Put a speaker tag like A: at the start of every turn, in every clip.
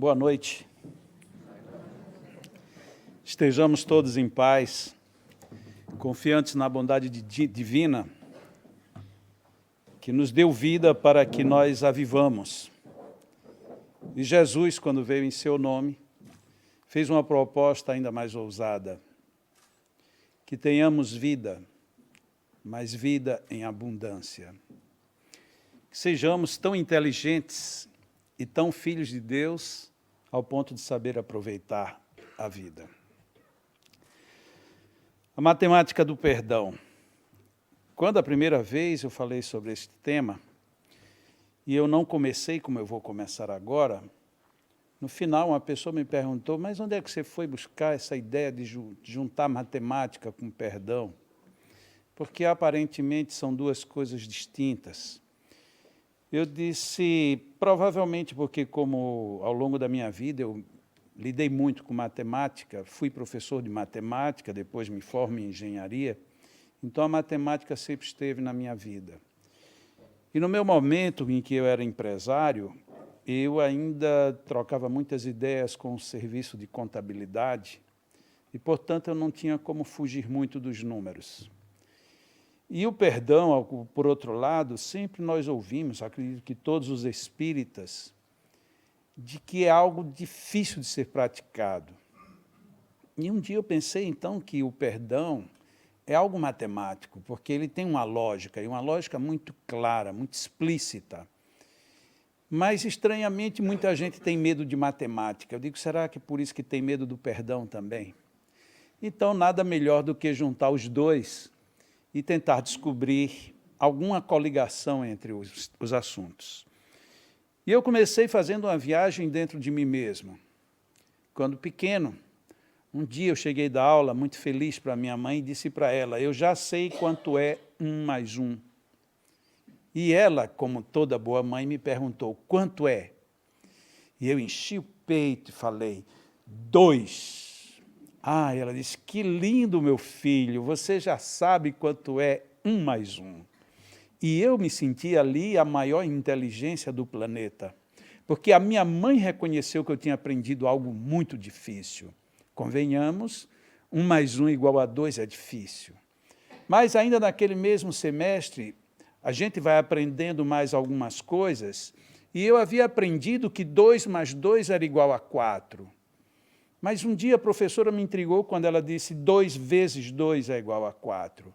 A: Boa noite. Estejamos todos em paz, confiantes na bondade divina, que nos deu vida para que nós a vivamos. E Jesus, quando veio em seu nome, fez uma proposta ainda mais ousada, que tenhamos vida, mas vida em abundância. Que sejamos tão inteligentes e tão filhos de Deus, ao ponto de saber aproveitar a vida. A matemática do perdão. Quando a primeira vez eu falei sobre este tema, e eu não comecei como eu vou começar agora, no final uma pessoa me perguntou, mas onde é que você foi buscar essa ideia de juntar matemática com perdão? Porque aparentemente são duas coisas distintas. Eu disse, provavelmente porque como ao longo da minha vida eu lidei muito com matemática, fui professor de matemática, depois me formo em engenharia, então a matemática sempre esteve na minha vida. E no meu momento em que eu era empresário, eu ainda trocava muitas ideias com o serviço de contabilidade e, portanto, eu não tinha como fugir muito dos números. E o perdão, por outro lado, sempre nós ouvimos, acredito que todos os espíritas, de que é algo difícil de ser praticado. E um dia eu pensei, então, que o perdão é algo matemático, porque ele tem uma lógica, e uma lógica muito clara, muito explícita. Mas, estranhamente, muita gente tem medo de matemática. Eu digo, será que é por isso que tem medo do perdão também? Então, nada melhor do que juntar os dois e tentar descobrir alguma coligação entre os assuntos. E eu comecei fazendo uma viagem dentro de mim mesmo. Quando pequeno, um dia eu cheguei da aula muito feliz para minha mãe e disse para ela, eu já sei quanto é 1 mais 1. E ela, como toda boa mãe, me perguntou, quanto é? E eu enchi o peito e falei, 2. Ah, ela disse, que lindo, meu filho, você já sabe quanto é 1 mais 1. E eu me senti ali a maior inteligência do planeta, porque a minha mãe reconheceu que eu tinha aprendido algo muito difícil. Convenhamos, 1 mais 1 igual a 2 é difícil. Mas ainda naquele mesmo semestre, a gente vai aprendendo mais algumas coisas, e eu havia aprendido que 2 mais 2 era igual a 4. Mas um dia a professora me intrigou quando ela disse 2 vezes 2 é igual a 4.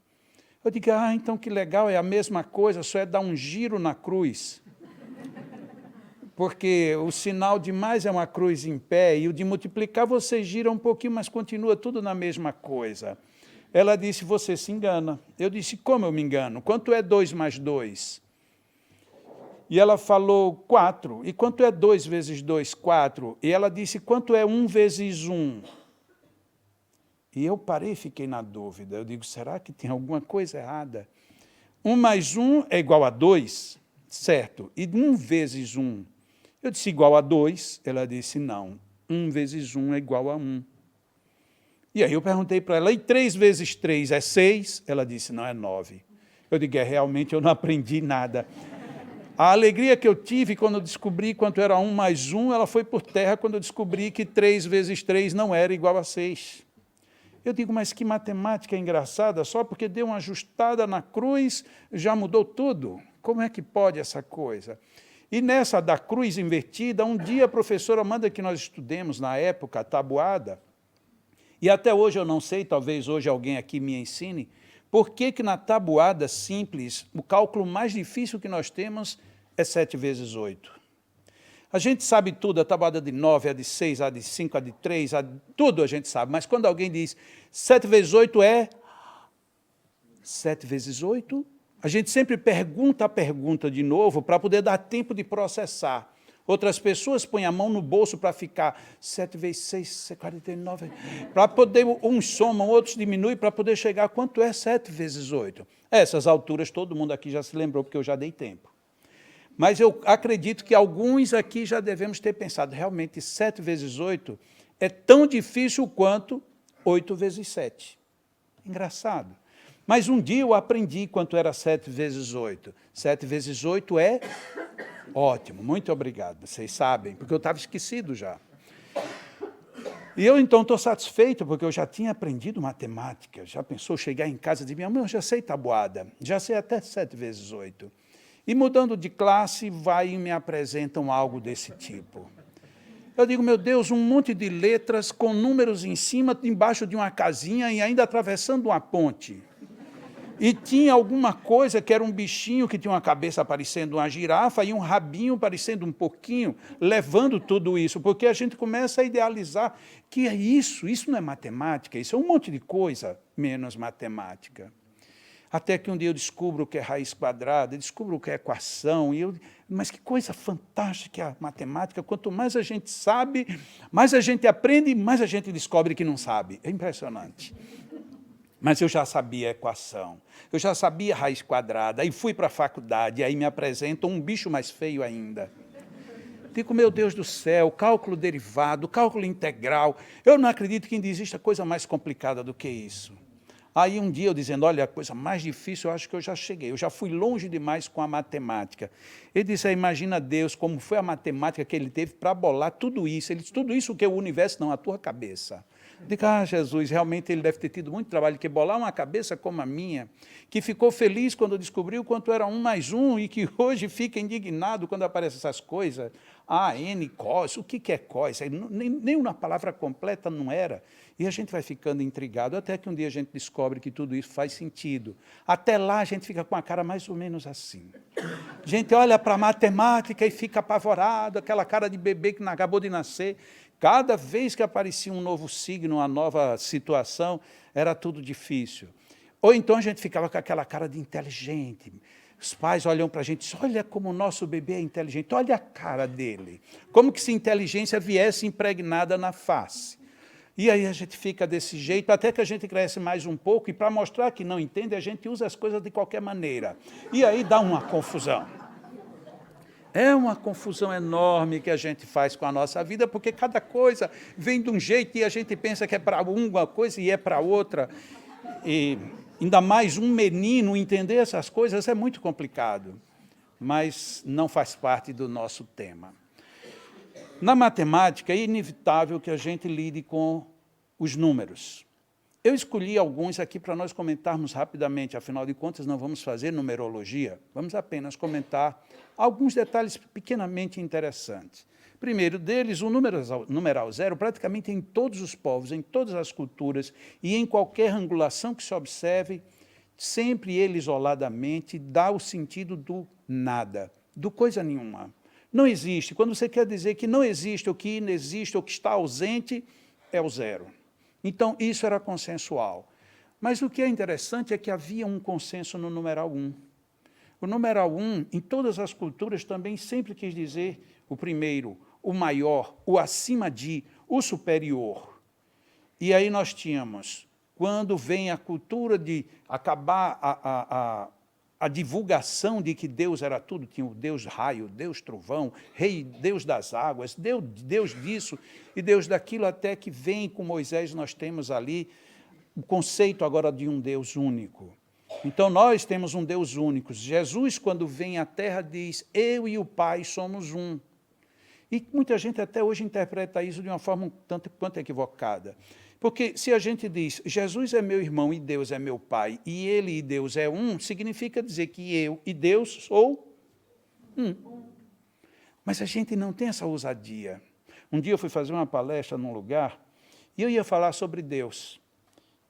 A: Eu digo, então que legal, é a mesma coisa, só é dar um giro na cruz. Porque o sinal de mais é uma cruz em pé, e o de multiplicar você gira um pouquinho, mas continua tudo na mesma coisa. Ela disse, você se engana. Eu disse, como eu me engano? Quanto é 2 mais 2? E ela falou, 4. E quanto é 2 vezes 2? 4. E ela disse, quanto é 1 vezes 1? E eu parei e fiquei na dúvida. Eu digo, será que tem alguma coisa errada? 1 mais 1 é igual a 2, certo? E 1 vezes 1? Eu disse, igual a 2. Ela disse, não. 1 vezes 1 é igual a 1. E aí eu perguntei para ela, e 3 vezes 3 é 6? Ela disse, não, é 9. Eu digo, realmente eu não aprendi nada. A alegria que eu tive quando eu descobri quanto era 1 mais 1, ela foi por terra quando eu descobri que 3 vezes 3 não era igual a 6. Eu digo, mas que matemática engraçada, só porque deu uma ajustada na cruz, já mudou tudo. Como é que pode essa coisa? E nessa da cruz invertida, um dia a professora manda que nós estudemos, na época, a tabuada, e até hoje eu não sei, talvez hoje alguém aqui me ensine, por que na tabuada simples, o cálculo mais difícil que nós temos é 7 vezes 8. A gente sabe tudo, a tabuada de 9, a de 6, a de 5, a de 3, tudo a gente sabe, mas quando alguém diz 7 vezes 8 é 7 vezes 8, a gente sempre pergunta a pergunta de novo para poder dar tempo de processar. Outras pessoas põem a mão no bolso para ficar 7 vezes 6, 49, para poder, uns somam, outros diminuem, para poder chegar a quanto é 7 vezes 8. Essas alturas todo mundo aqui já se lembrou, porque eu já dei tempo. Mas eu acredito que alguns aqui já devemos ter pensado, realmente 7 vezes 8 é tão difícil quanto 8 vezes 7. Engraçado. Mas um dia eu aprendi quanto era 7 vezes 8. 7 vezes 8 é Ótimo, muito obrigado. Vocês sabem, porque eu estava esquecido já. E eu, então, estou satisfeito, porque eu já tinha aprendido matemática. Já pensou chegar em casa e dizer, minha mãe, eu já sei tabuada, já sei até 7 vezes 8. E mudando de classe, vai e me apresentam algo desse tipo. Eu digo, meu Deus, um monte de letras com números em cima, embaixo de uma casinha e ainda atravessando uma ponte. E tinha alguma coisa que era um bichinho que tinha uma cabeça parecendo uma girafa e um rabinho parecendo um porquinho, levando tudo isso, porque a gente começa a idealizar que é isso não é matemática, isso é um monte de coisa, menos matemática. Até que um dia eu descubro o que é raiz quadrada, descubro o que é equação, mas que coisa fantástica é a matemática, quanto mais a gente sabe, mais a gente aprende, mais a gente descobre que não sabe. É impressionante. Mas eu já sabia equação, eu já sabia raiz quadrada, aí fui para a faculdade, aí me apresentam um bicho mais feio ainda. Digo, meu Deus do céu, cálculo derivado, cálculo integral, eu não acredito que ainda exista coisa mais complicada do que isso. Aí um dia eu dizendo, olha, a coisa mais difícil, eu acho que eu já cheguei, eu já fui longe demais com a matemática. Ele disse, imagina Deus, como foi a matemática que ele teve para bolar tudo isso. Ele disse, tudo isso que é o universo, não, a tua cabeça. Digo, Jesus, realmente ele deve ter tido muito trabalho, que bolar uma cabeça como a minha, que ficou feliz quando descobriu quanto era 1 mais 1 e que hoje fica indignado quando aparecem essas coisas. N, cos, o que é cos? Nem uma palavra completa não era. E a gente vai ficando intrigado, até que um dia a gente descobre que tudo isso faz sentido. Até lá a gente fica com a cara mais ou menos assim. A gente olha para a matemática e fica apavorado, aquela cara de bebê que acabou de nascer. Cada vez que aparecia um novo signo, uma nova situação, era tudo difícil. Ou então a gente ficava com aquela cara de inteligente. Os pais olham para a gente e dizem, olha como o nosso bebê é inteligente, olha a cara dele. Como que se inteligência viesse impregnada na face. E aí a gente fica desse jeito, até que a gente cresce mais um pouco, e para mostrar que não entende, a gente usa as coisas de qualquer maneira. E aí dá uma confusão. É uma confusão enorme que a gente faz com a nossa vida, porque cada coisa vem de um jeito e a gente pensa que é para uma coisa e é para outra. E ainda mais um menino entender essas coisas é muito complicado, mas não faz parte do nosso tema. Na matemática, é inevitável que a gente lide com os números. Eu escolhi alguns aqui para nós comentarmos rapidamente, afinal de contas, não vamos fazer numerologia, vamos apenas comentar alguns detalhes pequenamente interessantes. Primeiro deles, o numeral 0, praticamente em todos os povos, em todas as culturas e em qualquer angulação que se observe, sempre ele isoladamente dá o sentido do nada, do coisa nenhuma. Não existe. Quando você quer dizer que não existe, ou que inexiste, ou que está ausente, é o 0. Então, isso era consensual. Mas o que é interessante é que havia um consenso no numeral 1. O numeral 1, em todas as culturas, também sempre quis dizer o primeiro, o maior, o acima de, o superior. E aí nós tínhamos, quando vem a cultura de acabar a divulgação de que Deus era tudo, tinha o Deus raio, Deus trovão, rei, Deus das águas, Deus disso e Deus daquilo, até que vem com Moisés, nós temos ali o conceito agora de um Deus único. Então, nós temos um Deus único. Jesus, quando vem à Terra, diz, eu e o Pai somos um. E muita gente até hoje interpreta isso de uma forma um tanto quanto equivocada. Porque se a gente diz, Jesus é meu irmão e Deus é meu Pai, e ele e Deus é um, significa dizer que eu e Deus sou um. Mas a gente não tem essa ousadia. Um dia eu fui fazer uma palestra num lugar, e eu ia falar sobre Deus.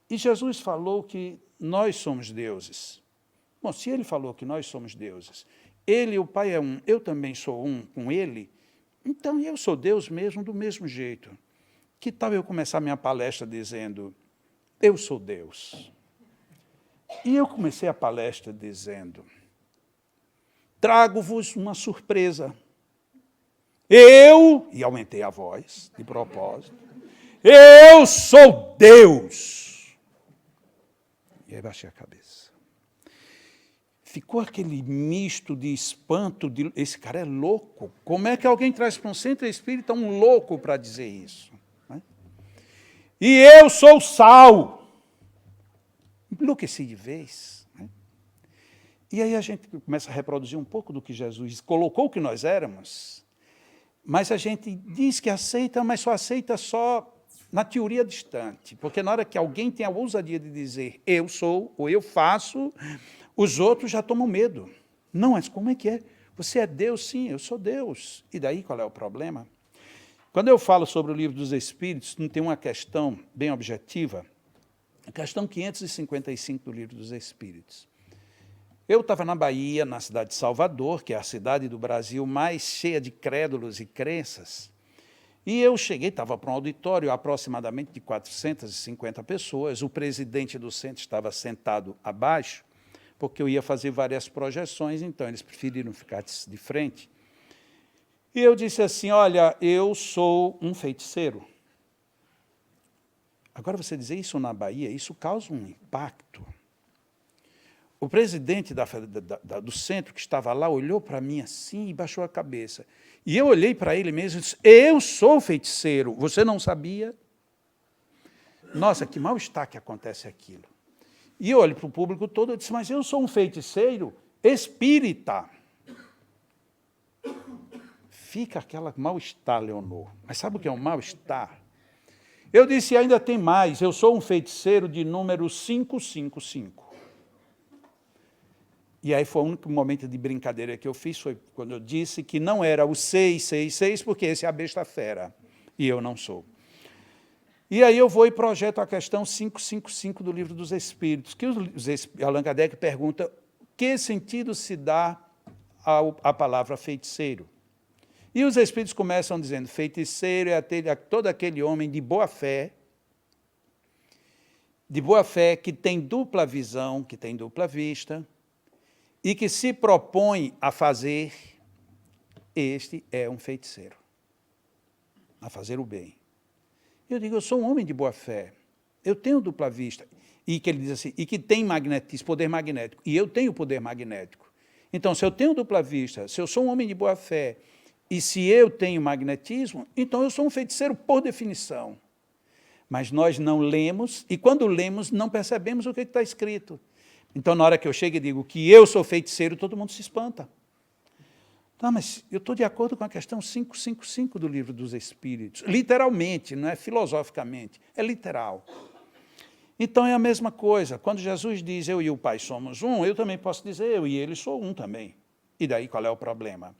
A: E Jesus falou que nós somos deuses. Bom, se ele falou que nós somos deuses, ele e o Pai é um, eu também sou um com ele, então eu sou Deus mesmo do mesmo jeito. Que tal eu começar minha palestra dizendo, eu sou Deus? E eu comecei a palestra dizendo, trago-vos uma surpresa. E aumentei a voz, de propósito, eu sou Deus. E aí baixei a cabeça. Ficou aquele misto de espanto, esse cara é louco. Como é que alguém traz para um centro espírita um louco para dizer isso? Né? E eu sou sal. Enlouqueci de vez. Né? E aí a gente começa a reproduzir um pouco do que Jesus colocou que nós éramos, mas a gente diz que aceita, mas só na teoria distante. Porque na hora que alguém tem a ousadia de dizer eu sou ou eu faço, os outros já tomam medo. Não, mas como é que é? Você é Deus? Sim, eu sou Deus. E daí qual é o problema? Quando eu falo sobre o livro dos Espíritos, não tem uma questão bem objetiva, a questão 555 do livro dos Espíritos. Eu estava na Bahia, na cidade de Salvador, que é a cidade do Brasil mais cheia de crédulos e crenças, e eu cheguei, estava para um auditório aproximadamente de 450 pessoas, o presidente do centro estava sentado abaixo, porque eu ia fazer várias projeções, então eles preferiram ficar de frente. E eu disse assim, olha, eu sou um feiticeiro. Agora, você dizer isso na Bahia, isso causa um impacto. O presidente do centro que estava lá olhou para mim assim e baixou a cabeça. E eu olhei para ele mesmo e disse, eu sou feiticeiro, você não sabia? Nossa, que mal-estar que acontece aquilo. E eu olho para o público todo e disse, mas eu sou um feiticeiro espírita. Fica aquela mal-estar, Leonor. Mas sabe o que é um mal-estar? Eu disse, ainda tem mais, eu sou um feiticeiro de número 555. E aí foi o único momento de brincadeira que eu fiz, foi quando eu disse que não era o 666, porque esse é a besta fera, e eu não sou. E aí eu vou e projeto a questão 555 do Livro dos Espíritos, que Allan Kardec pergunta que sentido se dá à palavra feiticeiro. E os Espíritos começam dizendo, feiticeiro é todo aquele homem de boa fé que tem dupla visão, que tem dupla vista, e que se propõe a fazer, este é um feiticeiro, a fazer o bem. Eu digo, eu sou um homem de boa fé, eu tenho dupla vista, e que ele diz assim, e que tem magnetismo, poder magnético, e eu tenho poder magnético. Então, se eu tenho dupla vista, se eu sou um homem de boa fé, e se eu tenho magnetismo, então eu sou um feiticeiro por definição. Mas nós não lemos, e quando lemos, não percebemos o que está escrito. Então, na hora que eu chego e digo que eu sou feiticeiro, todo mundo se espanta. Não, mas eu estou de acordo com a questão 555 do Livro dos Espíritos. Literalmente, não é filosoficamente, é literal. Então, é a mesma coisa. Quando Jesus diz, eu e o Pai somos um, eu também posso dizer, eu e ele sou um também. E daí, qual é o problema?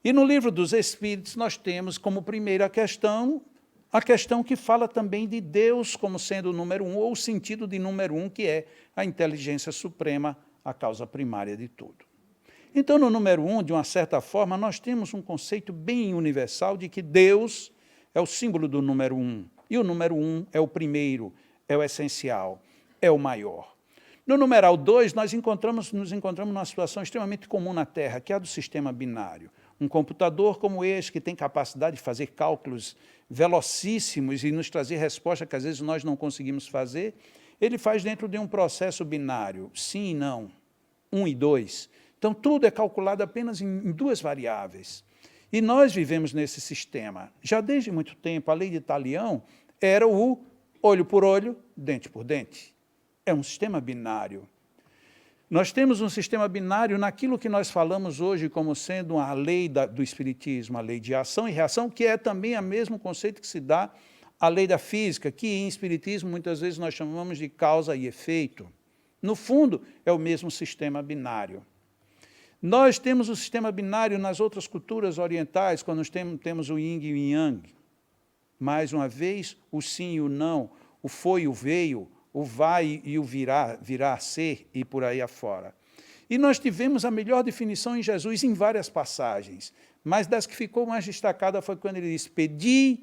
A: E no Livro dos Espíritos, nós temos como primeira questão, a questão que fala também de Deus como sendo o número um, ou o sentido de número um, que é a inteligência suprema, a causa primária de tudo. Então, no número um, de uma certa forma, nós temos um conceito bem universal de que Deus é o símbolo do número um, e o número um é o primeiro, é o essencial, é o maior. No numeral 2, nós nos encontramos numa situação extremamente comum na Terra, que é a do sistema binário. Um computador como este, que tem capacidade de fazer cálculos velocíssimos e nos trazer respostas que às vezes nós não conseguimos fazer, ele faz dentro de um processo binário, sim e não, 1 e 2. Então, tudo é calculado apenas em duas variáveis. E nós vivemos nesse sistema. Já desde muito tempo, a lei de Talião era o olho por olho, dente por dente. É um sistema binário. Nós temos um sistema binário naquilo que nós falamos hoje como sendo a lei do Espiritismo, a lei de ação e reação, que é também o mesmo conceito que se dá à lei da física, que em Espiritismo muitas vezes nós chamamos de causa e efeito. No fundo, é o mesmo sistema binário. Nós temos o sistema binário nas outras culturas orientais, quando nós temos o yin e o yang. Mais uma vez, o sim e o não, o foi e o veio, o vai e o virá a ser e por aí afora. E nós tivemos a melhor definição em Jesus em várias passagens, mas das que ficou mais destacada foi quando ele disse, pedi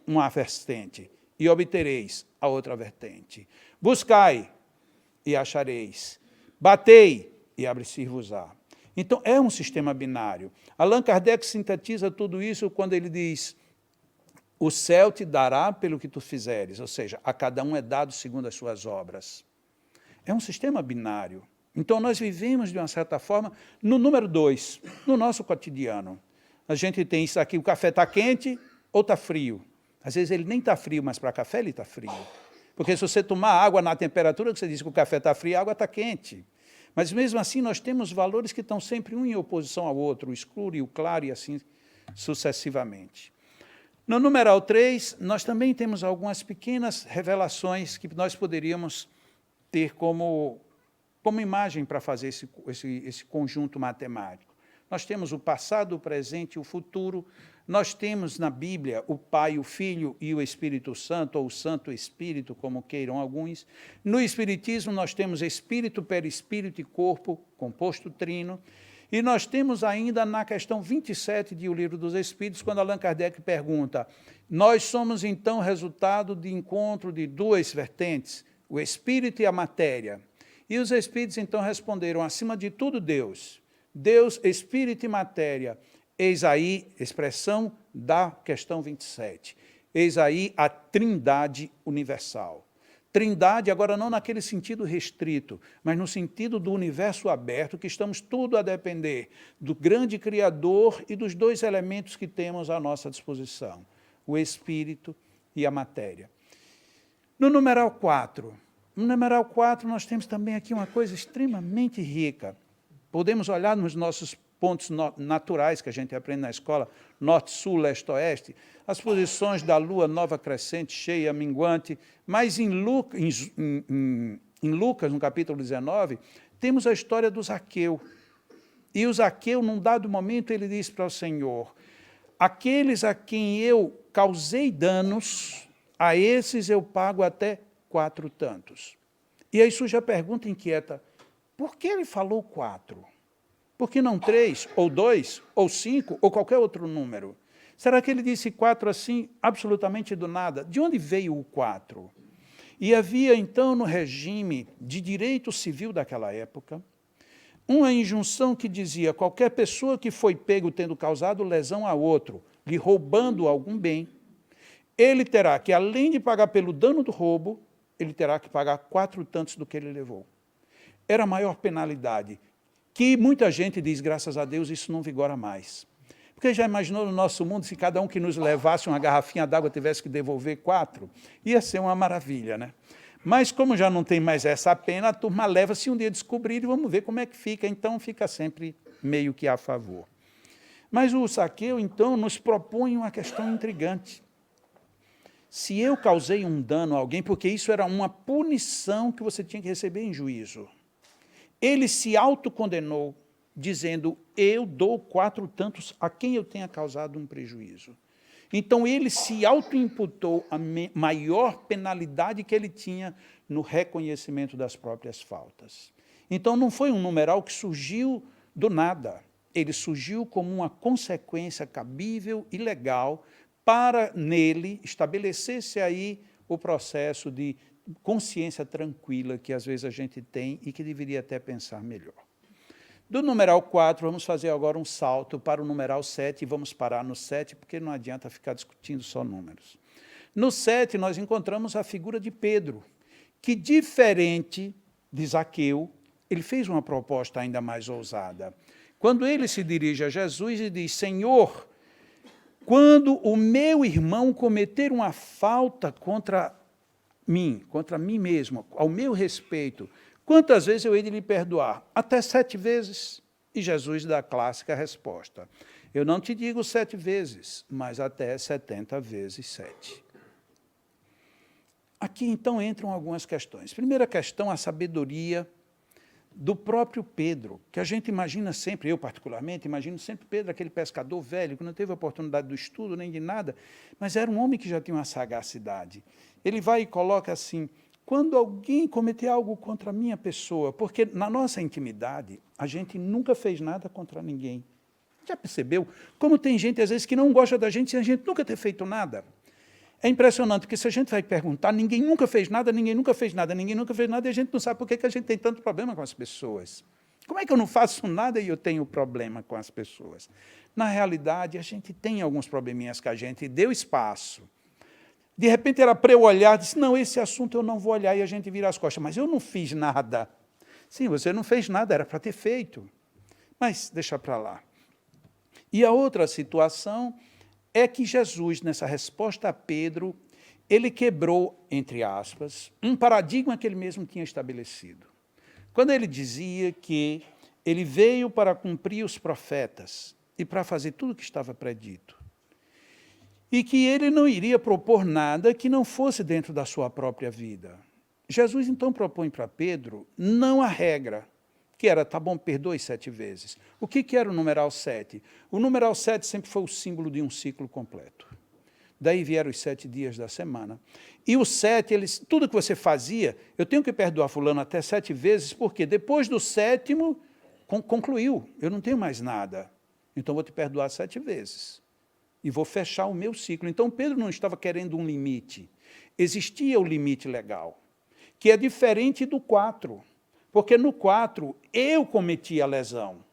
A: uma vertente e obtereis a outra vertente. Buscai e achareis. Batei e abre-se-vos-á. Então, é um sistema binário. Allan Kardec sintetiza tudo isso quando ele diz, o céu te dará pelo que tu fizeres, ou seja, a cada um é dado segundo as suas obras. É um sistema binário. Então, nós vivemos, de uma certa forma, no número 2, no nosso cotidiano. A gente tem isso aqui, o café está quente ou está frio. Às vezes ele nem está frio, mas para café ele está frio. Porque se você tomar água na temperatura que você diz que o café está frio, a água está quente. Mas mesmo assim nós temos valores que estão sempre um em oposição ao outro, o escuro e o claro e assim sucessivamente. No numeral 3, nós também temos algumas pequenas revelações que nós poderíamos ter como imagem para fazer esse conjunto matemático. Nós temos o passado, o presente e o futuro. Nós temos na Bíblia o Pai, o Filho e o Espírito Santo, ou o Santo Espírito, como queiram alguns. No Espiritismo, nós temos Espírito, Perispírito e Corpo, composto trino. E nós temos ainda na questão 27 de O Livro dos Espíritos, quando Allan Kardec pergunta, nós somos então resultado de encontro de duas vertentes, o Espírito e a matéria. E os Espíritos então responderam, acima de tudo Deus, Espírito e matéria. Eis aí, expressão da questão 27, eis aí a trindade universal. Trindade, agora não naquele sentido restrito, mas no sentido do universo aberto, que estamos tudo a depender do grande Criador e dos dois elementos que temos à nossa disposição, o Espírito e a matéria. No numeral 4, nós temos também aqui uma coisa extremamente rica. Podemos olhar nos nossos pontos naturais que a gente aprende na escola, norte, sul, leste, oeste, as posições da lua nova crescente, cheia, minguante, mas em Lucas, no capítulo 19, temos a história do Zaqueu. E o Zaqueu, num dado momento, ele diz para o Senhor, aqueles a quem eu causei danos, a esses eu pago até 4 tantos. E aí surge a pergunta inquieta, por que ele falou 4? Por que não 3, ou 2, ou 5, ou qualquer outro número? Será que ele disse 4 assim, absolutamente do nada? De onde veio o 4? E havia, então, no regime de direito civil daquela época, uma injunção que dizia qualquer pessoa que foi pego tendo causado lesão a outro, lhe roubando algum bem, ele terá que, além de pagar pelo dano do roubo, ele terá que pagar 4 tantos do que ele levou. Era a maior penalidade, que muita gente diz, graças a Deus, isso não vigora mais. Porque já imaginou no nosso mundo, se cada um que nos levasse uma garrafinha d'água tivesse que devolver 4? Ia ser uma maravilha, né? Mas como já não tem mais essa pena, a turma leva, se um dia descobrir, e vamos ver como é que fica. Então, fica sempre meio que a favor. Mas o Zaqueu, então, nos propõe uma questão intrigante. Se eu causei um dano a alguém, porque isso era uma punição que você tinha que receber em juízo, ele se autocondenou, dizendo, eu dou 4 tantos a quem eu tenha causado um prejuízo. Então, ele se autoimputou a maior penalidade que ele tinha no reconhecimento das próprias faltas. Então, não foi um numeral que surgiu do nada. Ele surgiu como uma consequência cabível e legal para, nele, estabelecer-se aí o processo de consciência tranquila que às vezes a gente tem e que deveria até pensar melhor. Do numeral 4, vamos fazer agora um salto para o numeral 7, e vamos parar no 7, porque não adianta ficar discutindo só números. No 7, nós encontramos a figura de Pedro, que, diferente de Zaqueu, ele fez uma proposta ainda mais ousada. Quando ele se dirige a Jesus e diz, Senhor, quando o meu irmão cometer uma falta contra mim mesmo, ao meu respeito, quantas vezes eu hei de lhe perdoar? Até 7 vezes. E Jesus dá a clássica resposta. Eu não te digo 7 vezes, mas até 70 vezes 7. Aqui, então, entram algumas questões. Primeira questão, a sabedoria do próprio Pedro, que a gente imagina sempre, eu particularmente, imagino sempre Pedro, aquele pescador velho, que não teve a oportunidade do estudo nem de nada, mas era um homem que já tinha uma sagacidade. Ele vai e coloca assim, quando alguém cometer algo contra a minha pessoa, porque na nossa intimidade, a gente nunca fez nada contra ninguém. Já percebeu? Como tem gente, às vezes, que não gosta da gente sem a gente nunca ter feito nada. É impressionante, porque se a gente vai perguntar, ninguém nunca fez nada, ninguém nunca fez nada, ninguém nunca fez nada, e a gente não sabe por que a gente tem tanto problema com as pessoas. Como é que eu não faço nada e eu tenho problema com as pessoas? Na realidade, a gente tem alguns probleminhas que a gente deu espaço. De repente, era para eu olhar, disse, não, esse assunto eu não vou olhar, e a gente vira as costas, mas eu não fiz nada. Sim, você não fez nada, era para ter feito. Mas deixa para lá. E a outra situação é que Jesus, nessa resposta a Pedro, ele quebrou, entre aspas, um paradigma que ele mesmo tinha estabelecido. quando ele dizia que ele veio para cumprir os profetas e para fazer tudo o que estava predito. E que ele não iria propor nada que não fosse dentro da sua própria vida. Jesus, então, propõe para Pedro, não a regra, que era, tá bom, perdoe 7 vezes. O que era o numeral 7? O numeral 7 sempre foi o símbolo de um ciclo completo. Daí vieram os 7 dias da semana. E o 7, tudo que você fazia, eu tenho que perdoar fulano até 7 vezes, porque depois do 7º, concluiu, eu não tenho mais nada. Então, vou te perdoar 7 vezes. E vou fechar o meu ciclo. Então, Pedro não estava querendo um limite. Existia o limite legal, que é diferente do 4. Porque no 4, eu cometi a lesão.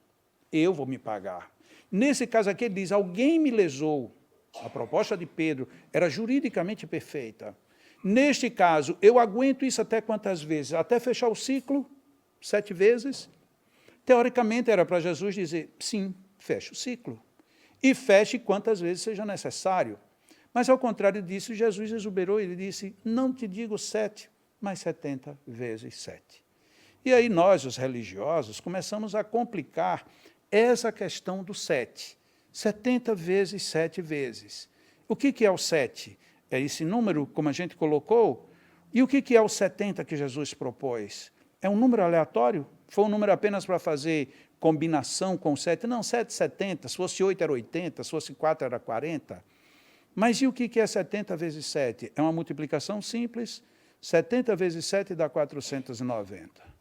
A: Eu vou me pagar. Nesse caso aqui, ele diz, alguém me lesou. A proposta de Pedro era juridicamente perfeita. Neste caso, eu aguento isso até quantas vezes? Até fechar o ciclo? 7 vezes? Teoricamente, era para Jesus dizer, sim, feche o ciclo. E feche quantas vezes seja necessário. Mas, ao contrário disso, Jesus exuberou, ele disse, não te digo 7, mas 70 vezes 7. E aí nós, os religiosos, começamos a complicar essa questão do 7. 70 vezes 7 vezes. O que é o 7? É esse número, como a gente colocou? E o que é o 70 que Jesus propôs? É um número aleatório? Foi um número apenas para fazer combinação com 7? Não, 7, 70. Se fosse 8, era 80. Se fosse 4, era 40. Mas e o que é 70 vezes 7? É uma multiplicação simples. 70 vezes 7 dá 490.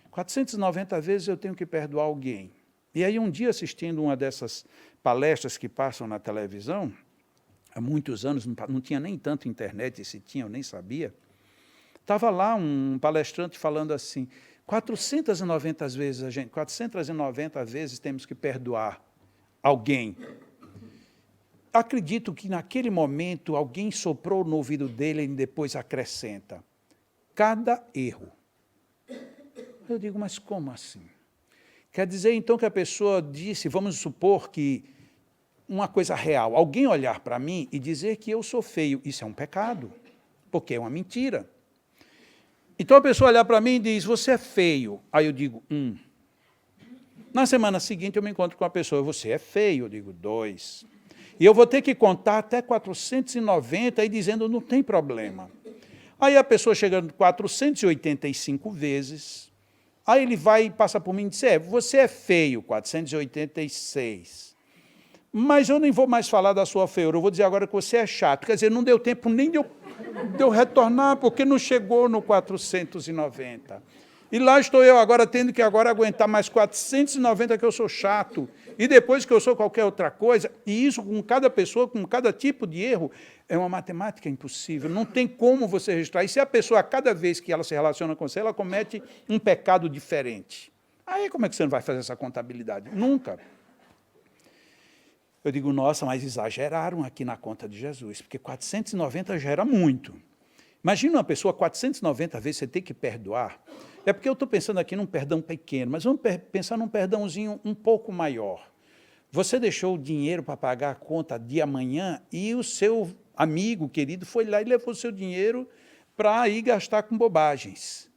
A: 490 vezes eu tenho que perdoar alguém. E aí, um dia, assistindo uma dessas palestras que passam na televisão, há muitos anos, não tinha nem tanto internet, e se tinha, eu nem sabia, estava lá um palestrante falando assim, 490 vezes temos que perdoar alguém. Acredito que, naquele momento, alguém soprou no ouvido dele e depois acrescenta, cada erro. Eu digo, mas como assim? Quer dizer, então, que a pessoa disse, vamos supor que uma coisa real, alguém olhar para mim e dizer que eu sou feio, isso é um pecado, porque é uma mentira. Então, a pessoa olhar para mim e diz, você é feio. Aí eu digo, Na semana seguinte, eu me encontro com a pessoa, você é feio, eu digo, 2. E eu vou ter que contar até 490 e dizendo, não tem problema. Aí a pessoa chegando 485 vezes, aí ele vai e passa por mim e diz, você é feio, 486. Mas eu nem vou mais falar da sua feiura, eu vou dizer agora que você é chato. Quer dizer, não deu tempo nem de eu retornar, porque não chegou no 490. E lá estou eu agora, tendo que agora aguentar mais 490 que eu sou chato, e depois que eu sou qualquer outra coisa, e isso com cada pessoa, com cada tipo de erro, é uma matemática impossível, não tem como você registrar. E se a pessoa, cada vez que ela se relaciona com você, ela comete um pecado diferente. Aí como é que você não vai fazer essa contabilidade? Nunca. Eu digo, nossa, mas exageraram aqui na conta de Jesus, porque 490 já era muito. Imagina uma pessoa, 490 vezes você tem que perdoar. É porque eu estou pensando aqui num perdão pequeno, mas vamos pensar num perdãozinho um pouco maior. Você deixou o dinheiro para pagar a conta de amanhã e o seu amigo querido foi lá e levou o seu dinheiro para ir gastar com bobagens.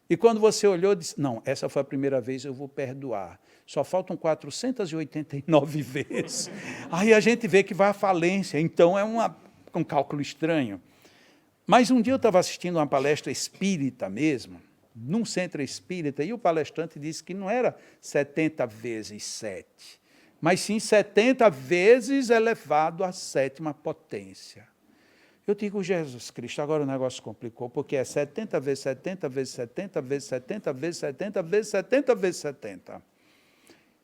A: E quando você olhou, disse, não, essa foi a primeira vez, eu vou perdoar. Só faltam 489 vezes. Aí a gente vê que vai à falência, então é um cálculo estranho. Mas um dia eu estava assistindo uma palestra espírita mesmo, num centro espírita, e o palestrante disse que não era 70 vezes 7, mas sim 70 vezes elevado à 7ª potência. Eu digo, Jesus Cristo, agora o negócio complicou, porque é 70 vezes 70 vezes 70 vezes 70 vezes 70 vezes 70 vezes 70.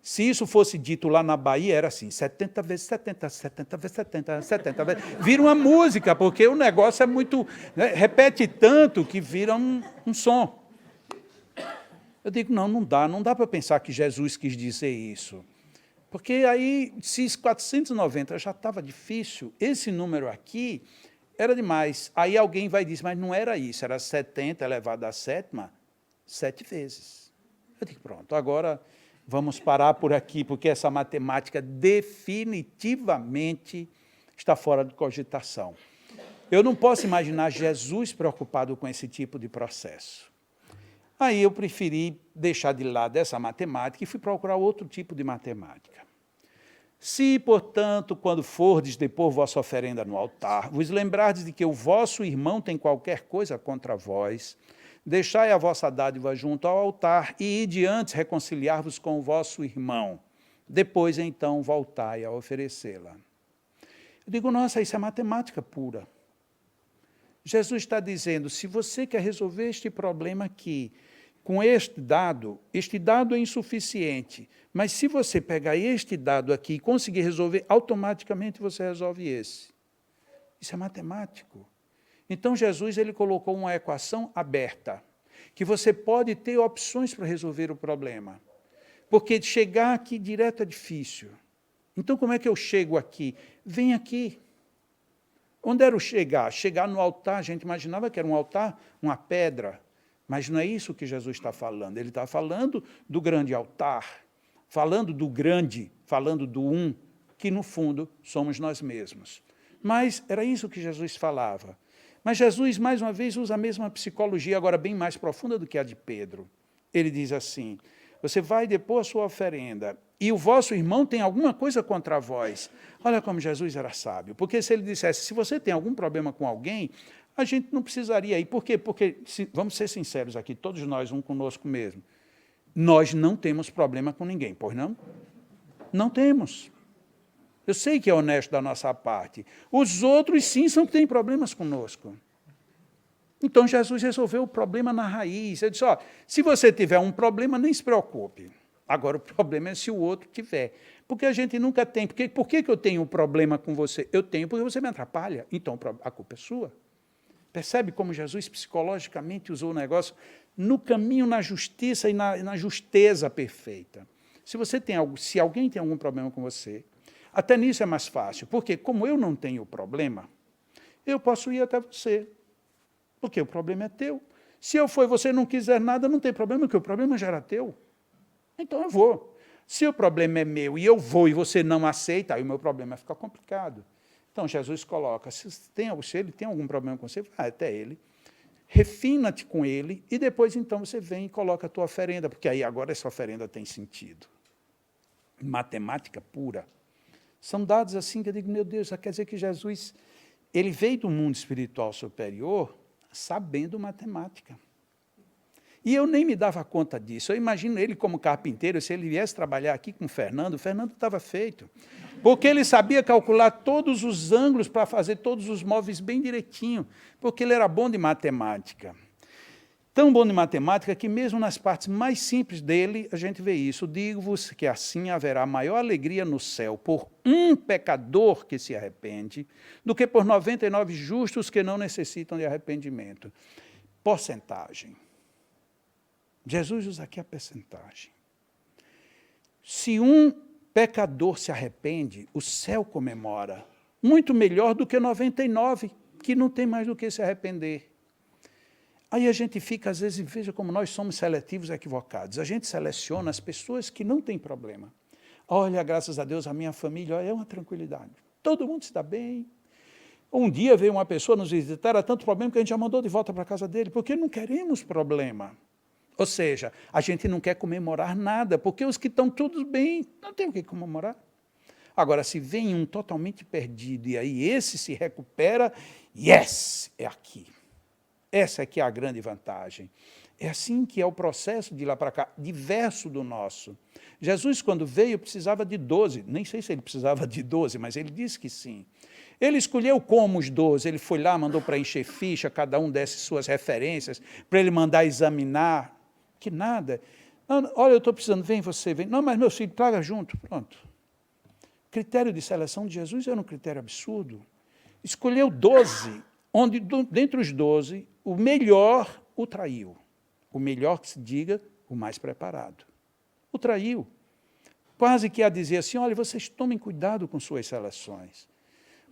A: Se isso fosse dito lá na Bahia, era assim, 70 vezes 70, 70 vezes 70, 70 vezes... Vira uma música, porque o negócio é muito... Né, repete tanto que vira um som. Eu digo, não dá para pensar que Jesus quis dizer isso. Porque aí, se 490 já estava difícil, esse número aqui era demais. Aí alguém vai dizer, mas não era isso, era 70 elevado à 7ª, 7 vezes. Eu digo, pronto, agora... Vamos parar por aqui, porque essa matemática definitivamente está fora de cogitação. Eu não posso imaginar Jesus preocupado com esse tipo de processo. Aí eu preferi deixar de lado essa matemática e fui procurar outro tipo de matemática. Se, portanto, quando fordes depor vossa oferenda no altar, vos lembrardes de que o vosso irmão tem qualquer coisa contra vós, deixai a vossa dádiva junto ao altar e ide antes reconciliar-vos com o vosso irmão. Depois, então, voltai a oferecê-la. Eu digo, nossa, isso é matemática pura. Jesus está dizendo, se você quer resolver este problema aqui, com este dado é insuficiente, mas se você pegar este dado aqui e conseguir resolver, automaticamente você resolve esse. Isso é matemático. Então, Jesus ele colocou uma equação aberta, que você pode ter opções para resolver o problema. Porque chegar aqui direto é difícil. Então, como é que eu chego aqui? Vem aqui. Onde era o chegar? Chegar no altar, a gente imaginava que era um altar, uma pedra. Mas não é isso que Jesus está falando. Ele está falando do grande altar, falando do grande, falando do um, que no fundo somos nós mesmos. Mas era isso que Jesus falava. Mas Jesus, mais uma vez, usa a mesma psicologia, agora bem mais profunda do que a de Pedro. Ele diz assim, você vai depor a sua oferenda e o vosso irmão tem alguma coisa contra vós. Olha como Jesus era sábio, porque se ele dissesse, se você tem algum problema com alguém, a gente não precisaria ir. Por quê? Porque, vamos ser sinceros aqui, todos nós, um conosco mesmo, nós não temos problema com ninguém, pois não? Não temos. Eu sei que é honesto da nossa parte. Os outros, sim, são que têm problemas conosco. Então, Jesus resolveu o problema na raiz. Ele disse, ó, se você tiver um problema, nem se preocupe. Agora, o problema é se o outro tiver. Porque a gente nunca tem. Por que eu tenho um problema com você? Eu tenho porque você me atrapalha. Então, a culpa é sua. Percebe como Jesus psicologicamente usou o negócio no caminho, na justiça e na justeza perfeita. Se alguém tem algum problema com você, até nisso é mais fácil, porque como eu não tenho problema, eu posso ir até você, porque o problema é teu. Se eu for e você não quiser nada, não tem problema, porque o problema já era teu. Então eu vou. Se o problema é meu e eu vou e você não aceita, aí o meu problema fica complicado. Então, Jesus coloca, se ele tem algum problema com você, vai até ele, refina-te com ele, e depois, então, você vem e coloca a tua oferenda, porque aí agora essa oferenda tem sentido. Matemática pura. São dados assim que eu digo, meu Deus, quer dizer que Jesus, ele veio do mundo espiritual superior sabendo matemática. E eu nem me dava conta disso. Eu imagino ele como carpinteiro, se ele viesse trabalhar aqui com o Fernando estava feito. Porque ele sabia calcular todos os ângulos para fazer todos os móveis bem direitinho, porque ele era bom de matemática. Tão bom de matemática que mesmo nas partes mais simples dele, a gente vê isso. Digo-vos que assim haverá maior alegria no céu por um pecador que se arrepende, do que por 99 justos que não necessitam de arrependimento. Porcentagem. Jesus usa aqui a percentagem. Se um pecador se arrepende, o céu comemora. Muito melhor do que 99, que não tem mais do que se arrepender. Aí a gente fica, às vezes, veja como nós somos seletivos e equivocados. A gente seleciona as pessoas que não têm problema. Olha, graças a Deus, a minha família é uma tranquilidade. Todo mundo se dá bem. Um dia veio uma pessoa nos visitar, era tanto problema que a gente já mandou de volta para a casa dele, porque não queremos problema. Ou seja, a gente não quer comemorar nada, porque os que estão todos bem, não tem o que comemorar. Agora, se vem um totalmente perdido, e aí esse se recupera, yes, é aqui. Essa aqui é a grande vantagem. É assim que é o processo de lá para cá, diverso do nosso. Jesus, quando veio, precisava de 12. Nem sei se ele precisava de 12, mas ele disse que sim. Ele escolheu como os 12. Ele foi lá, mandou preencher ficha, cada um desse suas referências, para ele mandar examinar. Que nada. Não, olha, eu estou precisando, vem você, vem. Não, mas meu filho, traga junto. Pronto. O critério de seleção de Jesus era um critério absurdo. Escolheu 12, onde, dentre os 12, o melhor o traiu. O melhor que se diga, o mais preparado. O traiu. Quase que a dizer assim, olha, vocês tomem cuidado com suas seleções.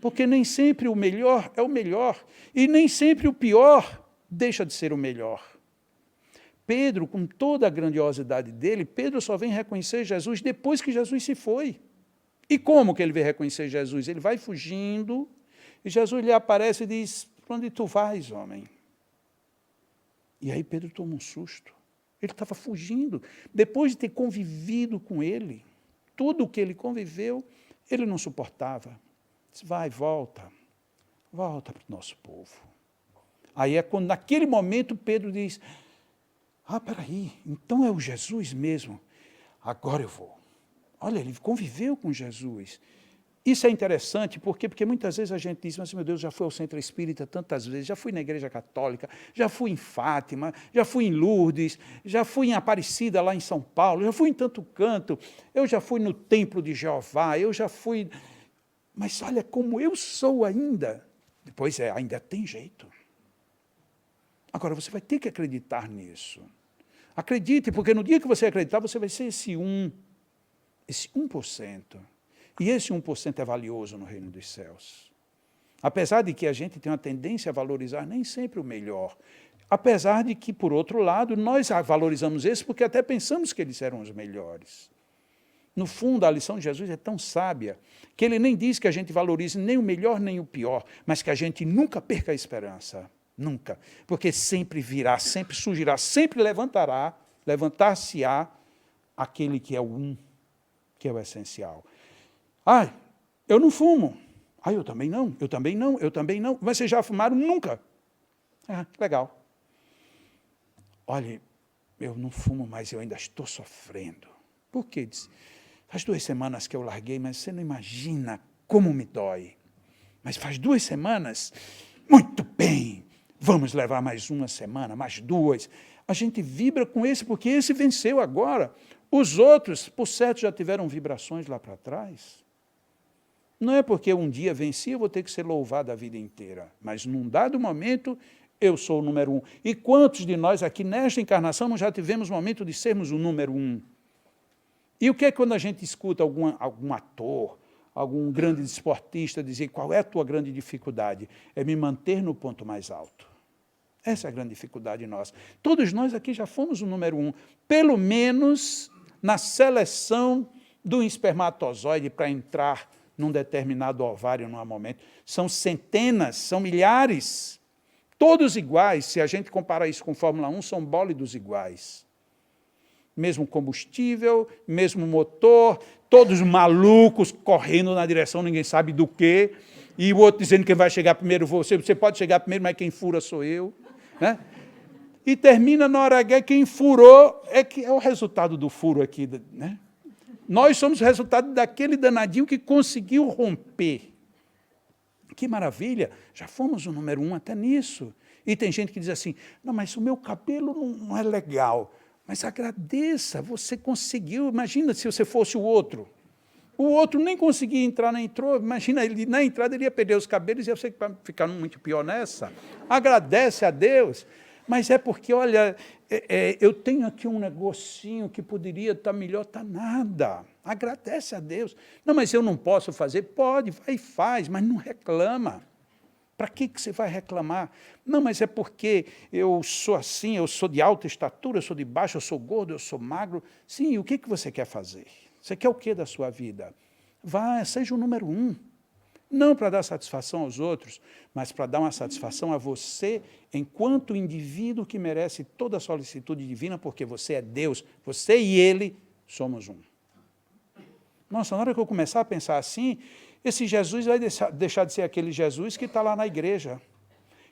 A: Porque nem sempre o melhor é o melhor. E nem sempre o pior deixa de ser o melhor. Pedro, com toda a grandiosidade dele, Pedro só vem reconhecer Jesus depois que Jesus se foi. E como que ele vem reconhecer Jesus? Ele vai fugindo, e Jesus lhe aparece e diz, para onde tu vais, homem? E aí Pedro toma um susto. Ele estava fugindo. Depois de ter convivido com ele, tudo o que ele conviveu, ele não suportava. Disse, vai, volta para o nosso povo. Aí é quando, naquele momento, Pedro diz, peraí, então é o Jesus mesmo. Agora eu vou. Olha, ele conviveu com Jesus. Isso é interessante, por quê? Porque muitas vezes a gente diz, mas meu Deus, já fui ao centro espírita tantas vezes, já fui na igreja católica, já fui em Fátima, já fui em Lourdes, já fui em Aparecida, lá em São Paulo, já fui em tanto canto, eu já fui no templo de Jeová, eu já fui... Mas olha como eu sou ainda. Pois é, ainda tem jeito. Agora, você vai ter que acreditar nisso. Acredite, porque no dia que você acreditar, você vai ser esse 1%. E esse 1% é valioso no reino dos céus. Apesar de que a gente tem uma tendência a valorizar nem sempre o melhor. Apesar de que, por outro lado, nós valorizamos esse porque até pensamos que eles eram os melhores. No fundo, a lição de Jesus é tão sábia que ele nem diz que a gente valorize nem o melhor nem o pior, mas que a gente nunca perca a esperança. Nunca. Porque sempre virá, sempre surgirá, sempre levantar-se-á aquele que é o um, que é o essencial. Eu não fumo. Eu também não, eu também não, eu também não. Mas vocês já fumaram? Nunca. Legal. Olha, eu não fumo, mas eu ainda estou sofrendo. Por quê? Faz 2 semanas que eu larguei, mas você não imagina como me dói. Mas faz 2 semanas? Muito bem. Vamos levar mais 1 semana, mais 2. A gente vibra com esse, porque esse venceu agora. Os outros, por certo, já tiveram vibrações lá para trás. Não é porque um dia venci, eu vou ter que ser louvado a vida inteira. Mas num dado momento, eu sou o número 1. E quantos de nós aqui nesta encarnação não já tivemos momento de sermos o número 1? E o que é quando a gente escuta algum ator, algum grande esportista dizer qual é a tua grande dificuldade? É me manter no ponto mais alto. Essa é a grande dificuldade nossa. Todos nós aqui já fomos o número 1, pelo menos na seleção do espermatozoide para entrar num determinado ovário num momento. São centenas, são milhares, todos iguais. Se a gente comparar isso com Fórmula 1, são bólidos iguais. Mesmo combustível, mesmo motor, todos malucos, correndo na direção, ninguém sabe do quê, e o outro dizendo que vai chegar primeiro, você pode chegar primeiro, mas quem fura sou eu. Né? E termina na hora H, quem furou, que é o resultado do furo aqui. Né? Nós somos o resultado daquele danadinho que conseguiu romper. Que maravilha, já fomos o número 1 até nisso. E tem gente que diz assim, não, mas o meu cabelo não é legal. Mas agradeça, você conseguiu. Imagina se você fosse o outro. O outro nem conseguia entrar, nem entrou. Imagina, ele, na entrada ele ia perder os cabelos e ia ficar muito pior nessa. Agradece a Deus. Mas é porque, olha, eu tenho aqui um negocinho que poderia estar melhor, está nada. Agradece a Deus. Não, mas eu não posso fazer? Pode, vai e faz, mas não reclama. Para que você vai reclamar? Não, mas é porque eu sou assim, eu sou de alta estatura, eu sou de baixo, eu sou gordo, eu sou magro. Sim, e o que você quer fazer? Você quer o que da sua vida? Vá, seja o número 1. Não para dar satisfação aos outros, mas para dar uma satisfação a você, enquanto indivíduo que merece toda a solicitude divina, porque você é Deus, você e Ele somos um. Nossa, na hora que eu começar a pensar assim, esse Jesus vai deixar de ser aquele Jesus que está lá na igreja.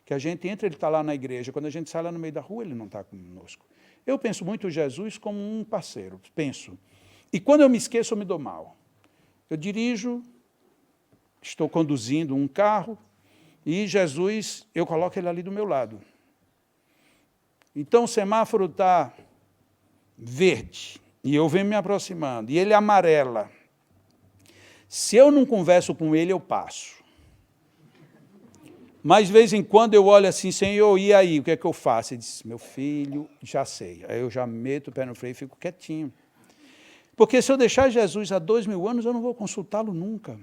A: Que a gente entra, ele está lá na igreja. Quando a gente sai lá no meio da rua, ele não está conosco. Eu penso muito Jesus como um parceiro, penso. E quando eu me esqueço, eu me dou mal. Eu dirijo, estou conduzindo um carro, e Jesus, eu coloco ele ali do meu lado. Então o semáforo está verde, e eu venho me aproximando, e ele amarela. Se eu não converso com ele, eu passo. Mas, de vez em quando, eu olho assim, Senhor, e aí, o que é que eu faço? Ele diz, meu filho, já sei. Aí eu já meto o pé no freio e fico quietinho. Porque se eu deixar Jesus há 2000 anos, eu não vou consultá-lo nunca.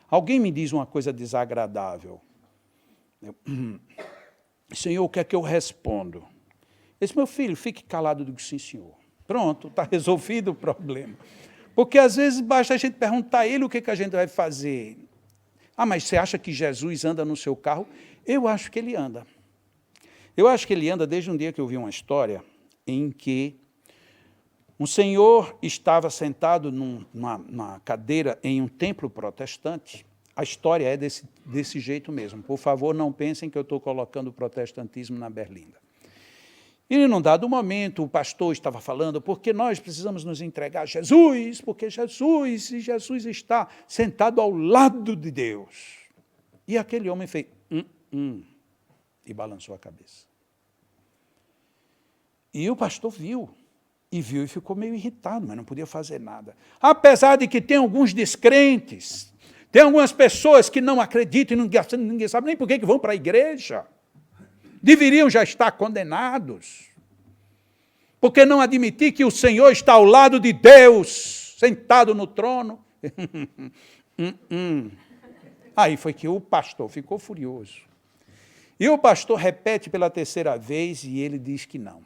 A: Alguém me diz uma coisa desagradável. Senhor, o que é que eu respondo? Esse meu filho, fique calado, eu digo, sim, senhor. Pronto, está resolvido o problema. Porque às vezes basta a gente perguntar a ele o que a gente vai fazer. Mas você acha que Jesus anda no seu carro? Eu acho que ele anda. Eu acho que ele anda desde um dia que eu vi uma história em que um senhor estava sentado numa cadeira em um templo protestante. A história é desse jeito mesmo. Por favor, não pensem que eu estou colocando o protestantismo na berlinda. E, num dado momento, o pastor estava falando, porque nós precisamos nos entregar a Jesus, porque Jesus está sentado ao lado de Deus. E aquele homem fez, e balançou a cabeça. E o pastor viu e ficou meio irritado, mas não podia fazer nada. Apesar de que tem alguns descrentes, tem algumas pessoas que não acreditam e ninguém sabe nem por que vão para a igreja. Deveriam já estar condenados. Porque não admitir que o Senhor está ao lado de Deus, sentado no trono. Aí foi que o pastor ficou furioso. E o pastor repete pela terceira vez e ele diz que não.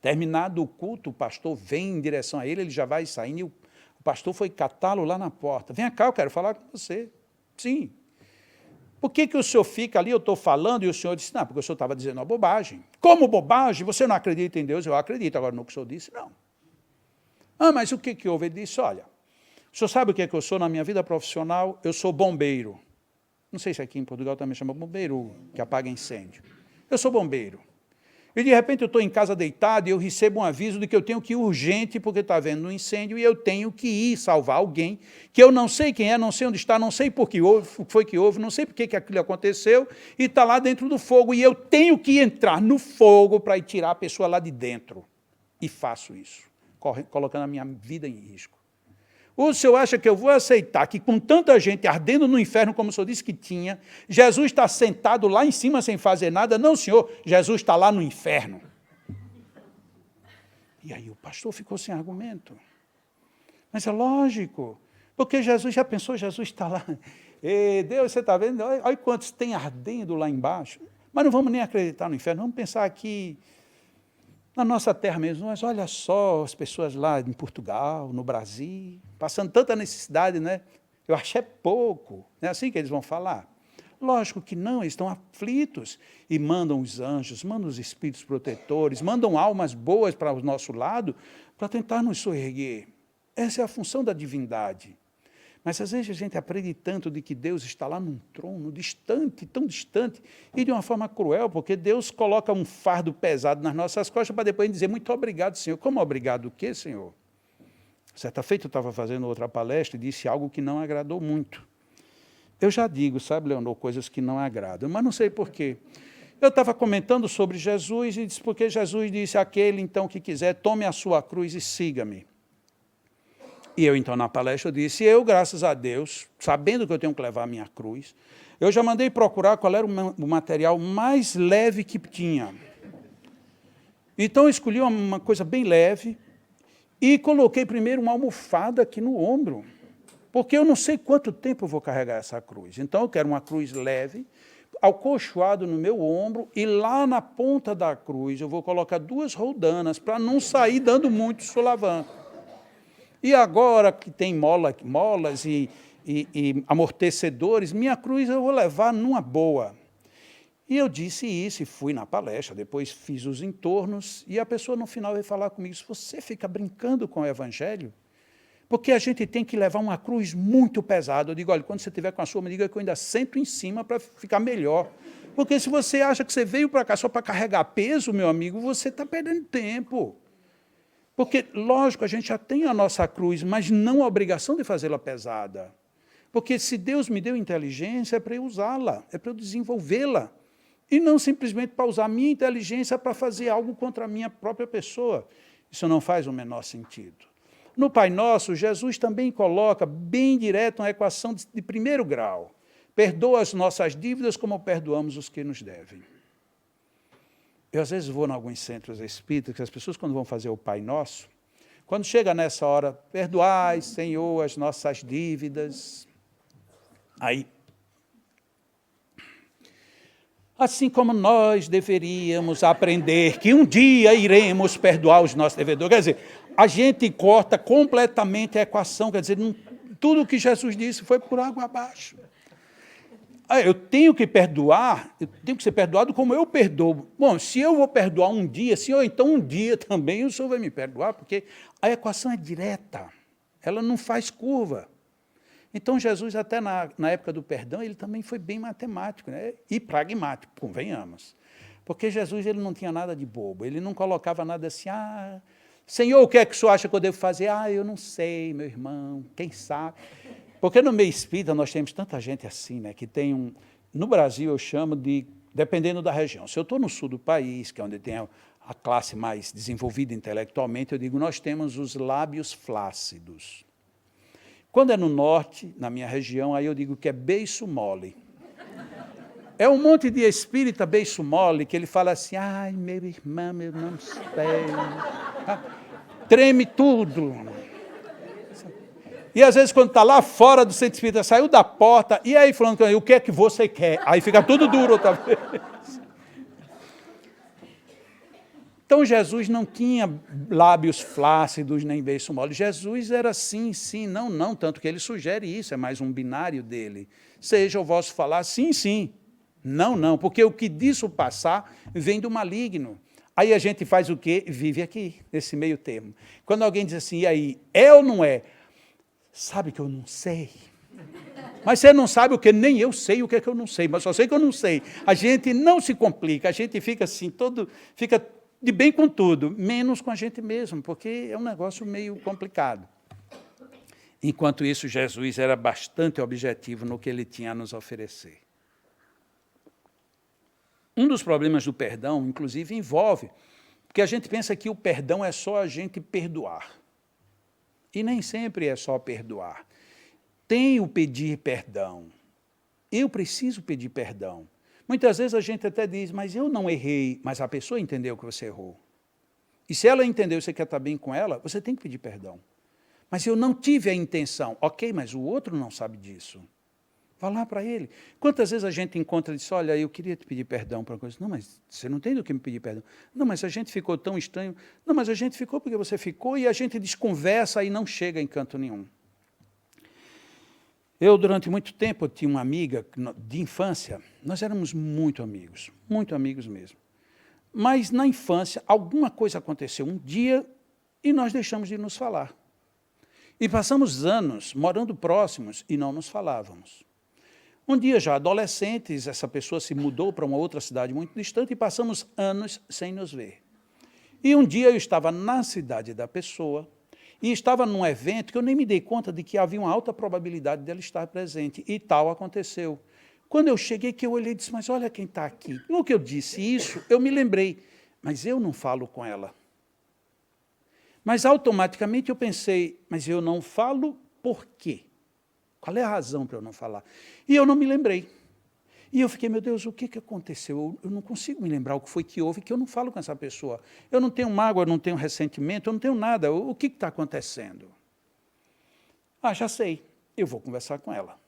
A: Terminado o culto, o pastor vem em direção a ele, ele já vai saindo, e o pastor foi catá-lo lá na porta. Vem cá, eu quero falar com você. Sim. Por que o senhor fica ali, eu estou falando, e o senhor disse, não, porque o senhor estava dizendo uma bobagem. Como bobagem? Você não acredita em Deus? Eu acredito, agora no que o senhor disse, não. Mas o que houve? Ele disse, olha, o senhor sabe o que eu sou na minha vida profissional? Eu sou bombeiro. Não sei se aqui em Portugal também chama bombeiro, que apaga incêndio. Eu sou bombeiro. E de repente eu estou em casa deitado e eu recebo um aviso de que eu tenho que ir urgente porque está havendo um incêndio e eu tenho que ir salvar alguém que eu não sei quem é, não sei onde está, não sei por que foi que houve, não sei por que aquilo aconteceu e está lá dentro do fogo e eu tenho que entrar no fogo para ir tirar a pessoa lá de dentro. E faço isso, colocando a minha vida em risco. O senhor acha que eu vou aceitar que com tanta gente ardendo no inferno, como o senhor disse que tinha, Jesus está sentado lá em cima sem fazer nada? Não, senhor, Jesus está lá no inferno. E aí o pastor ficou sem argumento. Mas é lógico, porque Jesus, já pensou, Jesus está lá. Ei, Deus, você está vendo? Olha quantos tem ardendo lá embaixo. Mas não vamos nem acreditar no inferno, vamos pensar aqui na nossa terra mesmo. Mas olha só as pessoas lá em Portugal, no Brasil, passando tanta necessidade, né? Eu acho é pouco. Não é assim que eles vão falar? Lógico que não, eles estão aflitos e mandam os anjos, mandam os espíritos protetores, mandam almas boas para o nosso lado para tentar nos soerguer. Essa é a função da divindade. Mas às vezes a gente aprende tanto de que Deus está lá num trono, distante, tão distante, e de uma forma cruel, porque Deus coloca um fardo pesado nas nossas costas para depois dizer, muito obrigado, Senhor. Como obrigado o quê, Senhor? Certa feita eu estava fazendo outra palestra e disse algo que não agradou muito. Eu já digo, sabe, Leonor, coisas que não agradam, mas não sei por quê. Eu estava comentando sobre Jesus e disse, porque Jesus disse, aquele então que quiser, tome a sua cruz e siga-me. E eu, então, na palestra, eu disse, graças a Deus, sabendo que eu tenho que levar a minha cruz, eu já mandei procurar qual era o material mais leve que tinha. Então, eu escolhi uma coisa bem leve e coloquei primeiro uma almofada aqui no ombro, porque eu não sei quanto tempo eu vou carregar essa cruz. Então, eu quero uma cruz leve, acolchoado no meu ombro, e lá na ponta da cruz eu vou colocar 2 roldanas, para não sair dando muito solavanco. E agora que tem molas e amortecedores, minha cruz eu vou levar numa boa. E eu disse isso e fui na palestra, depois fiz os entornos, e a pessoa no final veio falar comigo, você fica brincando com o evangelho? Porque a gente tem que levar uma cruz muito pesada. Eu digo, olha, quando você estiver com a sua, me diga que eu ainda sento em cima para ficar melhor. Porque se você acha que você veio para cá só para carregar peso, meu amigo, você está perdendo tempo. Porque, lógico, a gente já tem a nossa cruz, mas não a obrigação de fazê-la pesada. Porque se Deus me deu inteligência, é para eu usá-la, é para eu desenvolvê-la. E não simplesmente para usar a minha inteligência para fazer algo contra a minha própria pessoa. Isso não faz o menor sentido. No Pai Nosso, Jesus também coloca bem direto uma equação de primeiro grau. Perdoa as nossas dívidas como perdoamos os que nos devem. Eu, às vezes, vou em alguns centros espíritas, que as pessoas, quando vão fazer o Pai Nosso, quando chega nessa hora, perdoai, Senhor, as nossas dívidas. Aí, assim como nós deveríamos aprender que um dia iremos perdoar os nossos devedores. Quer dizer, a gente corta completamente a equação, quer dizer, tudo o que Jesus disse foi por água abaixo. eu tenho que perdoar, eu tenho que ser perdoado como eu perdoo. Bom, se eu vou perdoar um dia, Senhor, então um dia também o Senhor vai me perdoar, porque a equação é direta, ela não faz curva. Então, Jesus, até na época do perdão, ele também foi bem matemático, né? E pragmático, convenhamos. Porque Jesus ele não tinha nada de bobo, ele não colocava nada assim, Senhor, o que é que o senhor acha que eu devo fazer? Eu não sei, meu irmão, quem sabe? Porque no meio espírita nós temos tanta gente assim, né? Que tem no Brasil eu chamo de, dependendo da região, se eu estou no sul do país, que é onde tem a classe mais desenvolvida intelectualmente, eu digo, nós temos os lábios flácidos. Quando é no norte, na minha região, aí eu digo que é beiço mole. É um monte de espírita beiço mole que ele fala assim, meu irmão, eu não sei. Treme tudo. E às vezes quando está lá fora do centro espírita, saiu da porta, e aí falando, o que é que você quer? Aí fica tudo duro outra vez. Então, Jesus não tinha lábios flácidos nem beiço mole. Jesus era sim, sim, não, não, tanto que ele sugere isso, é mais um binário dele. Seja o vosso falar sim, sim, não, não, porque o que disso passar vem do maligno. Aí a gente faz o quê? Vive aqui, nesse meio termo. Quando alguém diz assim, e aí, é ou não é? Sabe que eu não sei. Mas você não sabe o que, nem eu sei o que é que eu não sei, mas só sei que eu não sei. A gente não se complica, a gente fica assim, fica de bem com tudo, menos com a gente mesmo, porque é um negócio meio complicado. Enquanto isso, Jesus era bastante objetivo no que ele tinha a nos oferecer. Um dos problemas do perdão, inclusive, envolve, porque a gente pensa que o perdão é só a gente perdoar. E nem sempre é só perdoar. Tem o pedir perdão. Eu preciso pedir perdão. Muitas vezes a gente até diz, mas eu não errei, mas a pessoa entendeu que você errou. E se ela entendeu que você quer estar bem com ela, você tem que pedir perdão. Mas eu não tive a intenção. Ok, mas o outro não sabe disso. Vá lá para ele. Quantas vezes a gente encontra e diz, olha, eu queria te pedir perdão para uma coisa. Não, mas você não tem do que me pedir perdão. Não, mas a gente ficou tão estranho. Não, mas a gente ficou porque você ficou e a gente desconversa e não chega em canto nenhum. Eu, durante muito tempo, tinha uma amiga de infância, nós éramos muito amigos mesmo. Mas, na infância, alguma coisa aconteceu um dia e nós deixamos de nos falar. E passamos anos morando próximos e não nos falávamos. Um dia, já adolescentes, essa pessoa se mudou para uma outra cidade muito distante e passamos anos sem nos ver. E um dia eu estava na cidade da pessoa, e estava num evento que eu nem me dei conta de que havia uma alta probabilidade dela estar presente. E tal aconteceu. Quando eu cheguei, que eu olhei e disse, mas olha quem está aqui. No que eu disse isso, eu me lembrei, mas eu não falo com ela. Mas automaticamente eu pensei, mas eu não falo por quê? Qual é a razão para eu não falar? E eu não me lembrei. E eu fiquei, meu Deus, o que aconteceu? Eu não consigo me lembrar o que foi que houve, que eu não falo com essa pessoa. Eu não tenho mágoa, eu não tenho ressentimento, eu não tenho nada. O que está acontecendo? Já sei, eu vou conversar com ela.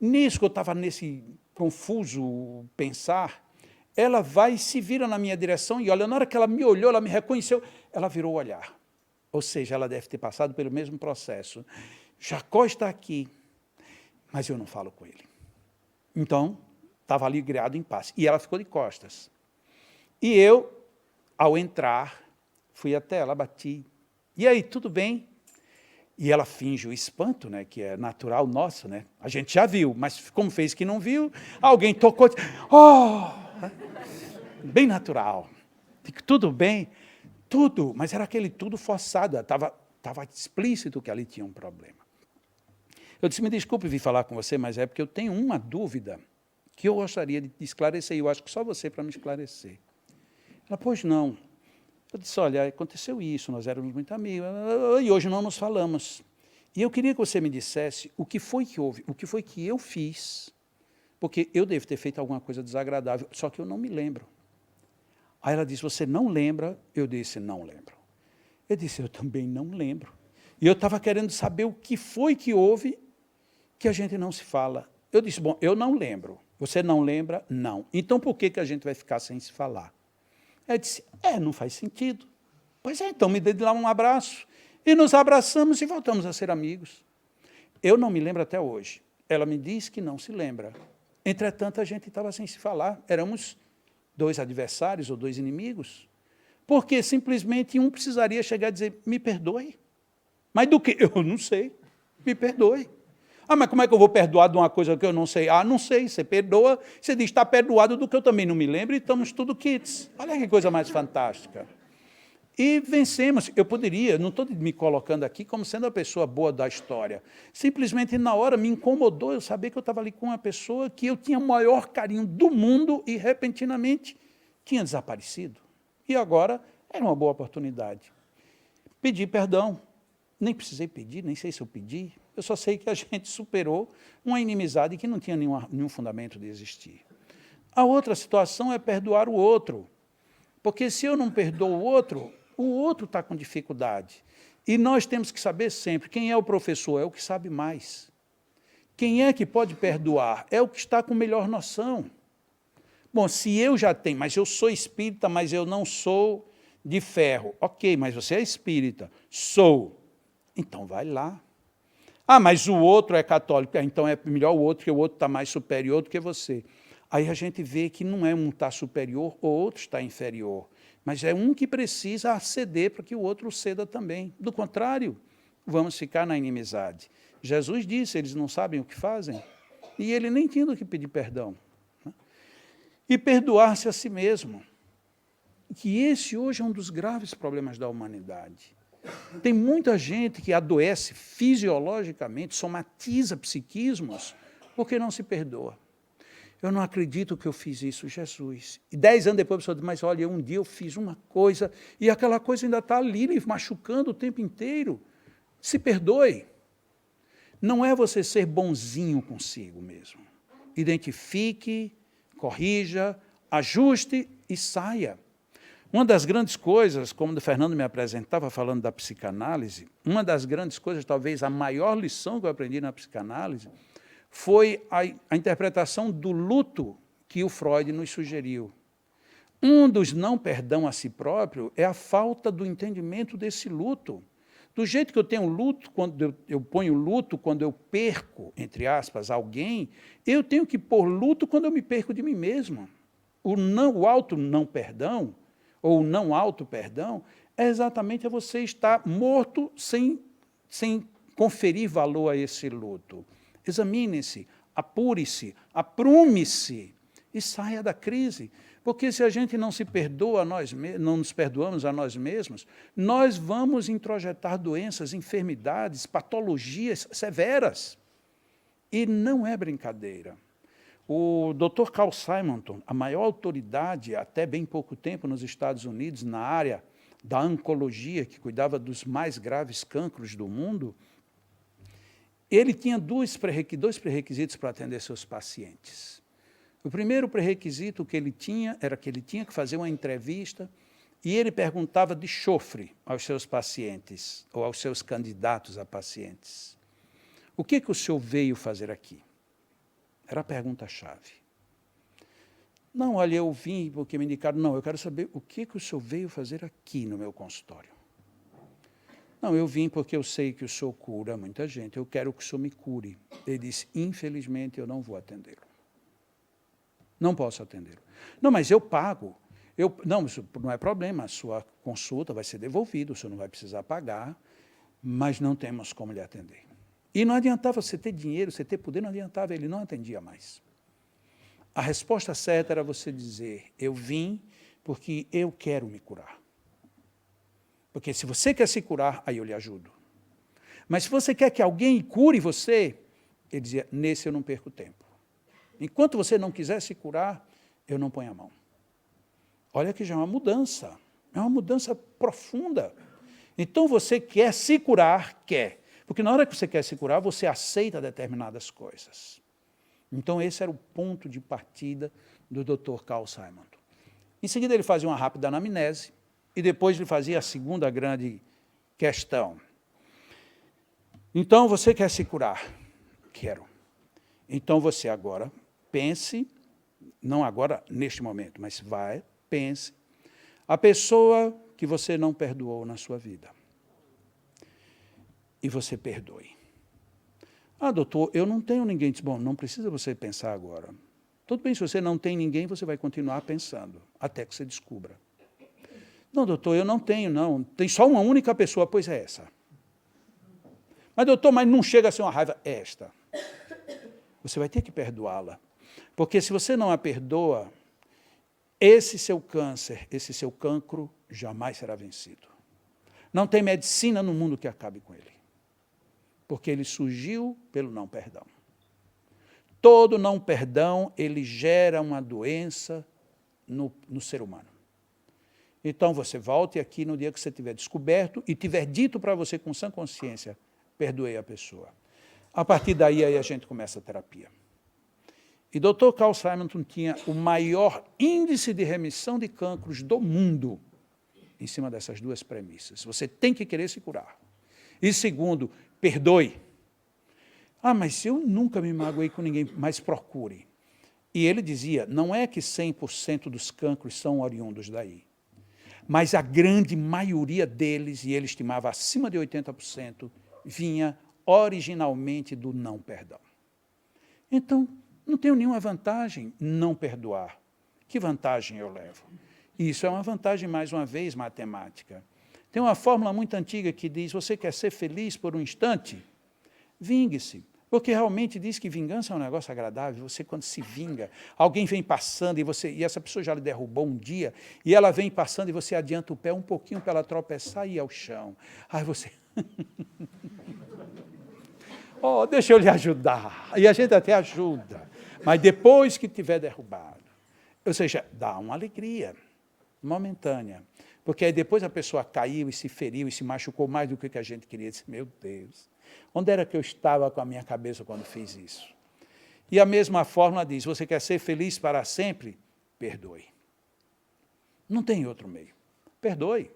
A: Nisso que eu estava nesse confuso pensar, ela vai e se vira na minha direção e olha, na hora que ela me olhou, ela me reconheceu, ela virou o olhar. Ou seja, ela deve ter passado pelo mesmo processo. Jacó está aqui, mas eu não falo com ele. Então, estava ali criado em paz. E ela ficou de costas. E eu, ao entrar, fui até ela, bati. E aí, tudo bem? E ela finge o espanto, né, que é natural nosso, né? A gente já viu, mas como fez que não viu, alguém tocou, bem natural. Tudo bem? Tudo, mas era aquele tudo forçado, estava explícito que ali tinha um problema. Eu disse, me desculpe vir falar com você, mas é porque eu tenho uma dúvida que eu gostaria de esclarecer, e eu acho que só você para me esclarecer. Ela, pois não. Eu disse, olha, aconteceu isso, nós éramos muito amigos, e hoje não nos falamos. E eu queria que você me dissesse o que foi que houve, o que foi que eu fiz, porque eu devo ter feito alguma coisa desagradável, só que eu não me lembro. Aí ela disse, você não lembra? Eu disse, não lembro. Eu disse, eu também não lembro. E eu estava querendo saber o que foi que houve que a gente não se fala. Eu disse, bom, eu não lembro. Você não lembra? Não. Então, por que a gente vai ficar sem se falar? Ela disse, não faz sentido. Pois é, então me dê lá um abraço. E nos abraçamos e voltamos a ser amigos. Eu não me lembro até hoje. Ela me diz que não se lembra. Entretanto, a gente estava sem se falar. Éramos 2 adversários ou 2 inimigos. Porque simplesmente um precisaria chegar e dizer, me perdoe. Mas do que? Eu não sei. Me perdoe. Mas como é que eu vou perdoar de uma coisa que eu não sei? Não sei. Você perdoa, você diz, está perdoado do que eu também não me lembro e estamos tudo quites. Olha que coisa mais fantástica. E vencemos. Eu poderia, não estou me colocando aqui como sendo a pessoa boa da história. Simplesmente, na hora, me incomodou eu saber que eu estava ali com uma pessoa que eu tinha o maior carinho do mundo e, repentinamente, tinha desaparecido. E agora, era uma boa oportunidade. Pedi perdão. Nem precisei pedir, nem sei se eu pedi. Eu só sei que a gente superou uma inimizade que não tinha nenhum fundamento de existir. A outra situação é perdoar o outro. Porque se eu não perdoo o outro está com dificuldade. E nós temos que saber sempre, quem é o professor? É o que sabe mais. Quem é que pode perdoar? É o que está com melhor noção. Bom, se eu já tenho, mas eu sou espírita, mas eu não sou de ferro. Ok, mas você é espírita. Sou. Então vai lá. Mas o outro é católico. Então é melhor o outro, que o outro está mais superior do que você. Aí a gente vê que não é um está superior, o outro está inferior. Mas é um que precisa ceder para que o outro ceda também. Do contrário, vamos ficar na inimizade. Jesus disse, eles não sabem o que fazem. E ele nem tinha do que pedir perdão. E perdoar-se a si mesmo. Que esse hoje é um dos graves problemas da humanidade. Tem muita gente que adoece fisiologicamente, somatiza psiquismos, porque não se perdoa. Eu não acredito que eu fiz isso, Jesus. E 10 anos depois a pessoa diz, mas olha, um dia eu fiz uma coisa, e aquela coisa ainda está ali, me machucando o tempo inteiro. Se perdoe. Não é você ser bonzinho consigo mesmo. Identifique, corrija, ajuste e saia. Uma das grandes coisas, como o Fernando me apresentava falando da psicanálise, uma das grandes coisas, talvez a maior lição que eu aprendi na psicanálise, foi a interpretação do luto que o Freud nos sugeriu. Um dos não perdão a si próprio é a falta do entendimento desse luto. Do jeito que eu tenho luto, quando eu ponho luto, quando eu perco, entre aspas, alguém, eu tenho que pôr luto quando eu me perco de mim mesmo. O auto não perdão, ou não auto-perdão, é exatamente você estar morto sem conferir valor a esse luto. Examine-se, apure-se, aprume-se e saia da crise. Porque se a gente não se perdoa a nós mesmos, não nos perdoamos a nós mesmos, nós vamos introjetar doenças, enfermidades, patologias severas. E não é brincadeira. O Dr. Carl Simonton, a maior autoridade, até bem pouco tempo nos Estados Unidos, na área da oncologia, que cuidava dos mais graves cancros do mundo, ele tinha dois pré-requisitos para atender seus pacientes. O primeiro pré-requisito que ele tinha era que ele tinha que fazer uma entrevista e ele perguntava de chofre aos seus pacientes, ou aos seus candidatos a pacientes. O que o senhor veio fazer aqui? Era a pergunta-chave. Não, olha, eu vim porque me indicaram. Não, eu quero saber o que o senhor veio fazer aqui no meu consultório. Não, eu vim porque eu sei que o senhor cura muita gente, eu quero que o senhor me cure. Ele disse, infelizmente, eu não vou atendê-lo. Não posso atendê-lo. Não, mas eu pago. Não, isso não é problema, a sua consulta vai ser devolvida, o senhor não vai precisar pagar, mas não temos como lhe atender. E não adiantava você ter dinheiro, você ter poder, não adiantava, ele não atendia mais. A resposta certa era você dizer, eu vim porque eu quero me curar. Porque se você quer se curar, aí eu lhe ajudo. Mas se você quer que alguém cure você, ele dizia, nesse eu não perco tempo. Enquanto você não quiser se curar, eu não ponho a mão. Olha que já é uma mudança profunda. Então você quer se curar, quer. Porque na hora que você quer se curar, você aceita determinadas coisas. Então esse era o ponto de partida do Dr. Carl Simonton. Em seguida ele fazia uma rápida anamnese, e depois ele fazia a segunda grande questão. Então você quer se curar? Quero. Então você agora pense, não agora neste momento, mas pense, a pessoa que você não perdoou na sua vida. E você perdoe. Doutor, eu não tenho ninguém. Bom, não precisa você pensar agora. Tudo bem, se você não tem ninguém, você vai continuar pensando, até que você descubra. Não, doutor, eu não tenho, não. Tem só uma única pessoa, pois é essa. Mas, doutor, mas não chega a ser uma raiva. É esta. Você vai ter que perdoá-la. Porque se você não a perdoa, esse seu câncer, esse seu cancro, jamais será vencido. Não tem medicina no mundo que acabe com ele. Porque ele surgiu pelo não perdão. Todo não perdão, ele gera uma doença no ser humano. Então, você volte aqui no dia que você tiver descoberto e tiver dito para você com sã consciência, perdoei a pessoa. A partir daí, aí a gente começa a terapia. E Dr. Carl Simonton tinha o maior índice de remissão de cancros do mundo em cima dessas duas premissas. Você tem que querer se curar. E segundo, perdoe. Ah, mas eu nunca me magoei com ninguém, mas procure. E ele dizia, não é que 100% dos cancros são oriundos daí, mas a grande maioria deles, e ele estimava acima de 80%, vinha originalmente do não perdão. Então, não tenho nenhuma vantagem não perdoar. Que vantagem eu levo? Isso é uma vantagem, mais uma vez, matemática. Tem uma fórmula muito antiga que diz, você quer ser feliz por um instante? Vingue-se. Porque realmente diz que vingança é um negócio agradável. Você, quando se vinga, alguém vem passando e essa pessoa já lhe derrubou um dia, e ela vem passando e você adianta o pé um pouquinho para ela tropeçar e ir ao chão. Aí você... oh, deixa eu lhe ajudar. E a gente até ajuda. Mas depois que tiver derrubado, ou seja, dá uma alegria momentânea. Porque aí depois a pessoa caiu e se feriu e se machucou mais do que a gente queria. Disse, meu Deus, onde era que eu estava com a minha cabeça quando fiz isso? E a mesma fórmula diz, você quer ser feliz para sempre? Perdoe. Não tem outro meio. Perdoe.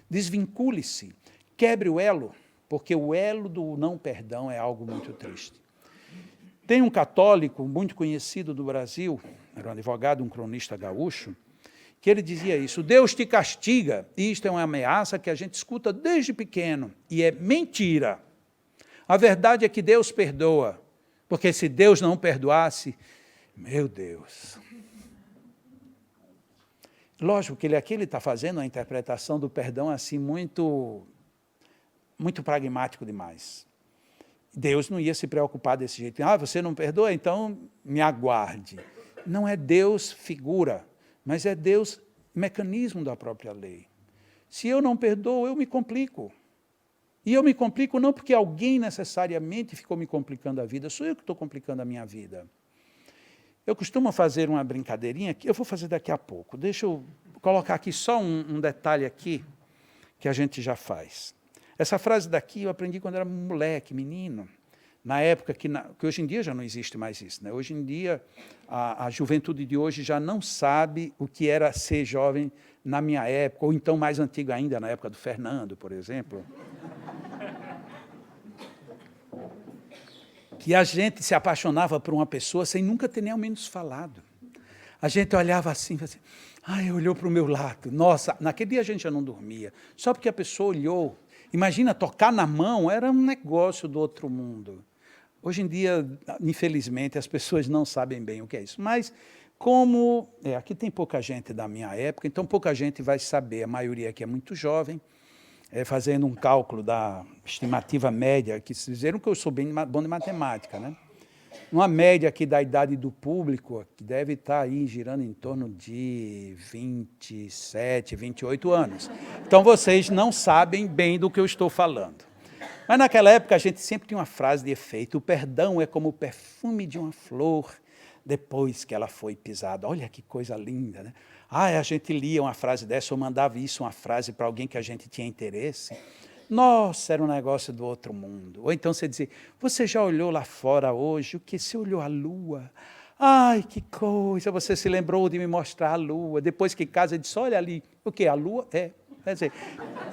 A: Desvincule-se. Quebre o elo, porque o elo do não perdão é algo muito triste. Tem um católico muito conhecido do Brasil, era um advogado, um cronista gaúcho, que ele dizia isso, Deus te castiga, e isto é uma ameaça que a gente escuta desde pequeno, e é mentira. A verdade é que Deus perdoa, porque se Deus não perdoasse, meu Deus. Lógico que aqui ele está fazendo uma interpretação do perdão assim muito pragmático demais. Deus não ia se preocupar desse jeito. Ah, você não perdoa? Então me aguarde. Não é Deus figura, mas é Deus mecanismo da própria lei. Se eu não perdoo, eu me complico. E eu me complico não porque alguém necessariamente ficou me complicando a vida, sou eu que estou complicando a minha vida. Eu costumo fazer uma brincadeirinha, que eu vou fazer daqui a pouco. Deixa eu colocar aqui só um detalhe aqui, que a gente já faz. Essa frase daqui eu aprendi quando era moleque, menino, na época que hoje em dia já não existe mais isso. Né? Hoje em dia, a juventude de hoje já não sabe o que era ser jovem na minha época, ou então mais antigo ainda, na época do Fernando, por exemplo. Que a gente se apaixonava por uma pessoa sem nunca ter nem ao menos falado. A gente olhava assim, olhou para o meu lado. Nossa, naquele dia a gente já não dormia. Só porque a pessoa olhou. Imagina, tocar na mão era um negócio do outro mundo. Hoje em dia, infelizmente, as pessoas não sabem bem o que é isso. Mas, como aqui tem pouca gente da minha época, então pouca gente vai saber, a maioria aqui é muito jovem, fazendo um cálculo da estimativa média, que se disseram que eu sou bem bom de matemática, né? Uma média aqui da idade do público, que deve estar aí girando em torno de 27, 28 anos. Então, vocês não sabem bem do que eu estou falando. Mas naquela época a gente sempre tinha uma frase de efeito, o perdão é como o perfume de uma flor depois que ela foi pisada. Olha que coisa linda, né? A gente lia uma frase dessa, ou mandava isso, uma frase para alguém que a gente tinha interesse. Nossa, era um negócio do outro mundo. Ou então você dizia, você já olhou lá fora hoje? O que? Você olhou a lua? Ai, que coisa, você se lembrou de me mostrar a lua. Depois que casa, disse, olha ali. O que? A lua? Quer dizer,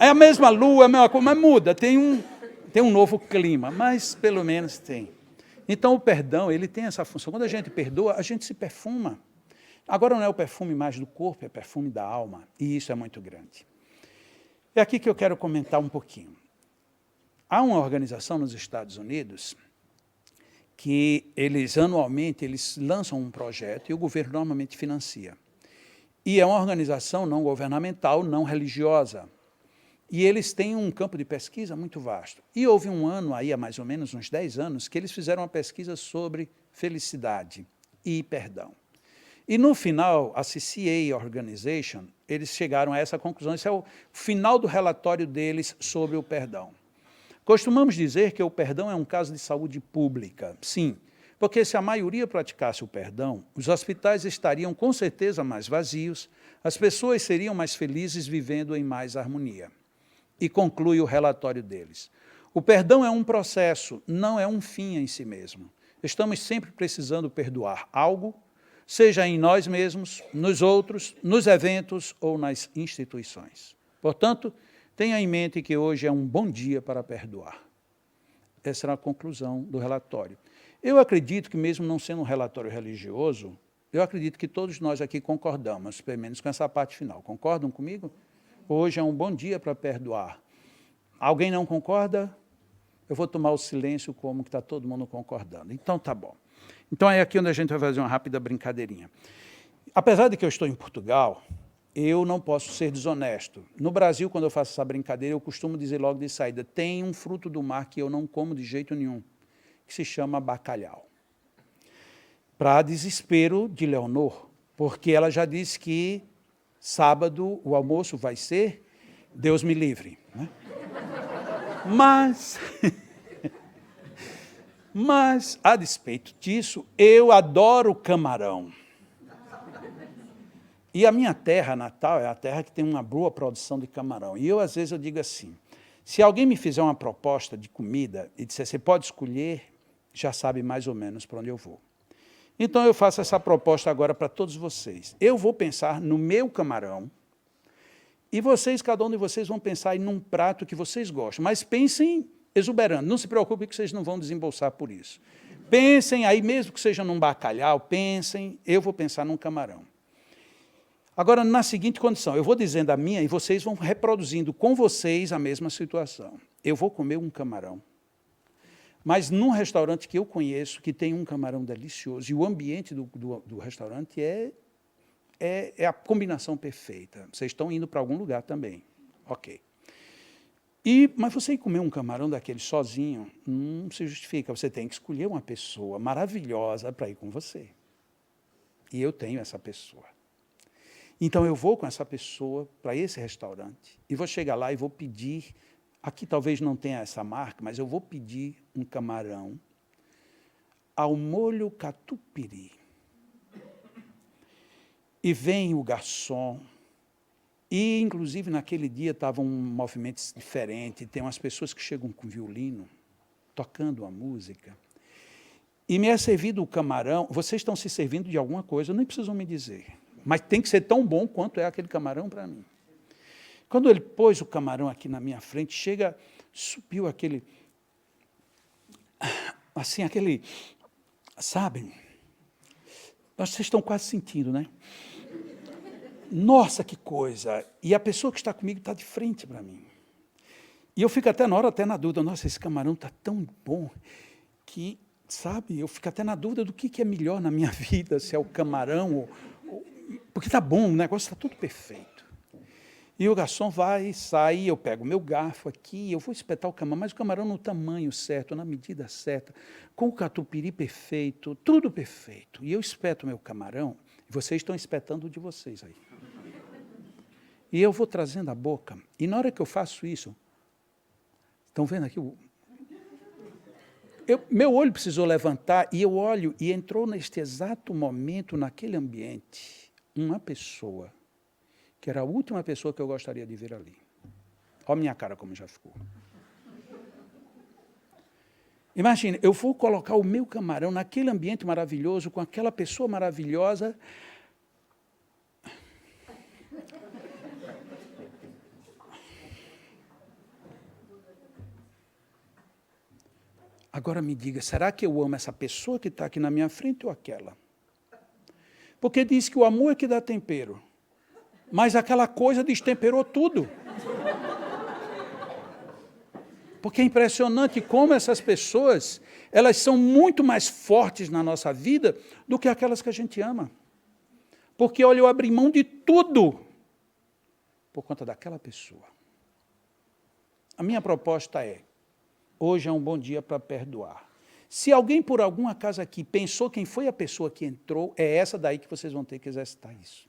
A: é a mesma lua, a mesma coisa, mas muda, tem um novo clima, mas pelo menos tem. Então o perdão, ele tem essa função. Quando a gente perdoa, a gente se perfuma. Agora não é o perfume mais do corpo, é o perfume da alma. E isso é muito grande. É aqui que eu quero comentar um pouquinho. Há uma organização nos Estados Unidos que eles anualmente lançam um projeto e o governo normalmente financia. E é uma organização não governamental, não religiosa. E eles têm um campo de pesquisa muito vasto. E houve um ano, aí há mais ou menos uns 10 anos, que eles fizeram uma pesquisa sobre felicidade e perdão. E no final, a CCA Organization, eles chegaram a essa conclusão. Esse é o final do relatório deles sobre o perdão. Costumamos dizer que o perdão é um caso de saúde pública. Sim, porque se a maioria praticasse o perdão, os hospitais estariam com certeza mais vazios, as pessoas seriam mais felizes vivendo em mais harmonia. E conclui o relatório deles. O perdão é um processo, não é um fim em si mesmo. Estamos sempre precisando perdoar algo, seja em nós mesmos, nos outros, nos eventos ou nas instituições. Portanto, tenha em mente que hoje é um bom dia para perdoar. Essa era a conclusão do relatório. Eu acredito que, mesmo não sendo um relatório religioso, eu acredito que todos nós aqui concordamos, pelo menos com essa parte final. Concordam comigo? Hoje é um bom dia para perdoar. Alguém não concorda? Eu vou tomar o silêncio como que está todo mundo concordando. Então, tá bom. Então, é aqui onde a gente vai fazer uma rápida brincadeirinha. Apesar de que eu estou em Portugal, eu não posso ser desonesto. No Brasil, quando eu faço essa brincadeira, eu costumo dizer logo de saída, tem um fruto do mar que eu não como de jeito nenhum, que se chama bacalhau. Para desespero de Leonor, porque ela já disse que sábado o almoço vai ser Deus me livre. Né? Mas, a despeito disso, eu adoro camarão. E a minha terra natal é a terra que tem uma boa produção de camarão. E eu, às vezes, eu digo assim, se alguém me fizer uma proposta de comida e disser, você pode escolher, já sabe mais ou menos para onde eu vou. Então, eu faço essa proposta agora para todos vocês. Eu vou pensar no meu camarão e vocês, cada um de vocês, vão pensar em um prato que vocês gostam. Mas pensem exuberando, não se preocupe que vocês não vão desembolsar por isso. Pensem aí, mesmo que seja num bacalhau, pensem, eu vou pensar num camarão. Agora, na seguinte condição, eu vou dizendo a minha e vocês vão reproduzindo com vocês a mesma situação. Eu vou comer um camarão, mas num restaurante que eu conheço, que tem um camarão delicioso, e o ambiente do restaurante é a combinação perfeita. Vocês estão indo para algum lugar também. Ok. Mas você ir comer um camarão daquele sozinho, não se justifica. Você tem que escolher uma pessoa maravilhosa para ir com você. E eu tenho essa pessoa. Então, eu vou com essa pessoa para esse restaurante e vou chegar lá e vou pedir, aqui talvez não tenha essa marca, mas eu vou pedir um camarão ao molho catupiry. E vem o garçom, e inclusive naquele dia estava um movimento diferente, tem umas pessoas que chegam com violino, tocando a música, e me é servido o camarão, vocês estão se servindo de alguma coisa, nem precisam me dizer. Mas tem que ser tão bom quanto é aquele camarão para mim. Quando ele pôs o camarão aqui na minha frente, subiu aquele, assim, sabe? Vocês estão quase sentindo, né? Nossa, que coisa! E a pessoa que está comigo está de frente para mim. E eu fico até na dúvida, nossa, esse camarão está tão bom que, sabe, eu fico até na dúvida do que é melhor na minha vida, se é o camarão porque está bom, o negócio está tudo perfeito. E o garçom vai, sai, eu pego o meu garfo aqui, eu vou espetar o camarão, mas o camarão no tamanho certo, na medida certa, com o catupiry perfeito, tudo perfeito. E eu espeto o meu camarão, e vocês estão espetando o de vocês aí. E eu vou trazendo a boca, e na hora que eu faço isso, estão vendo aqui? Meu olho precisou levantar, e eu olho, e entrou neste exato momento, naquele ambiente, uma pessoa, que era a última pessoa que eu gostaria de ver ali. Olha a minha cara como já ficou. Imagina, eu vou colocar o meu camarão naquele ambiente maravilhoso, com aquela pessoa maravilhosa. Agora me diga, será que eu amo essa pessoa que está aqui na minha frente ou aquela? Porque diz que o amor é que dá tempero. Mas aquela coisa destemperou tudo. Porque é impressionante como essas pessoas, elas são muito mais fortes na nossa vida do que aquelas que a gente ama. Porque, olha, eu abri mão de tudo por conta daquela pessoa. A minha proposta é, hoje é um bom dia para perdoar. Se alguém, por algum acaso aqui, pensou quem foi a pessoa que entrou, é essa daí que vocês vão ter que exercitar isso.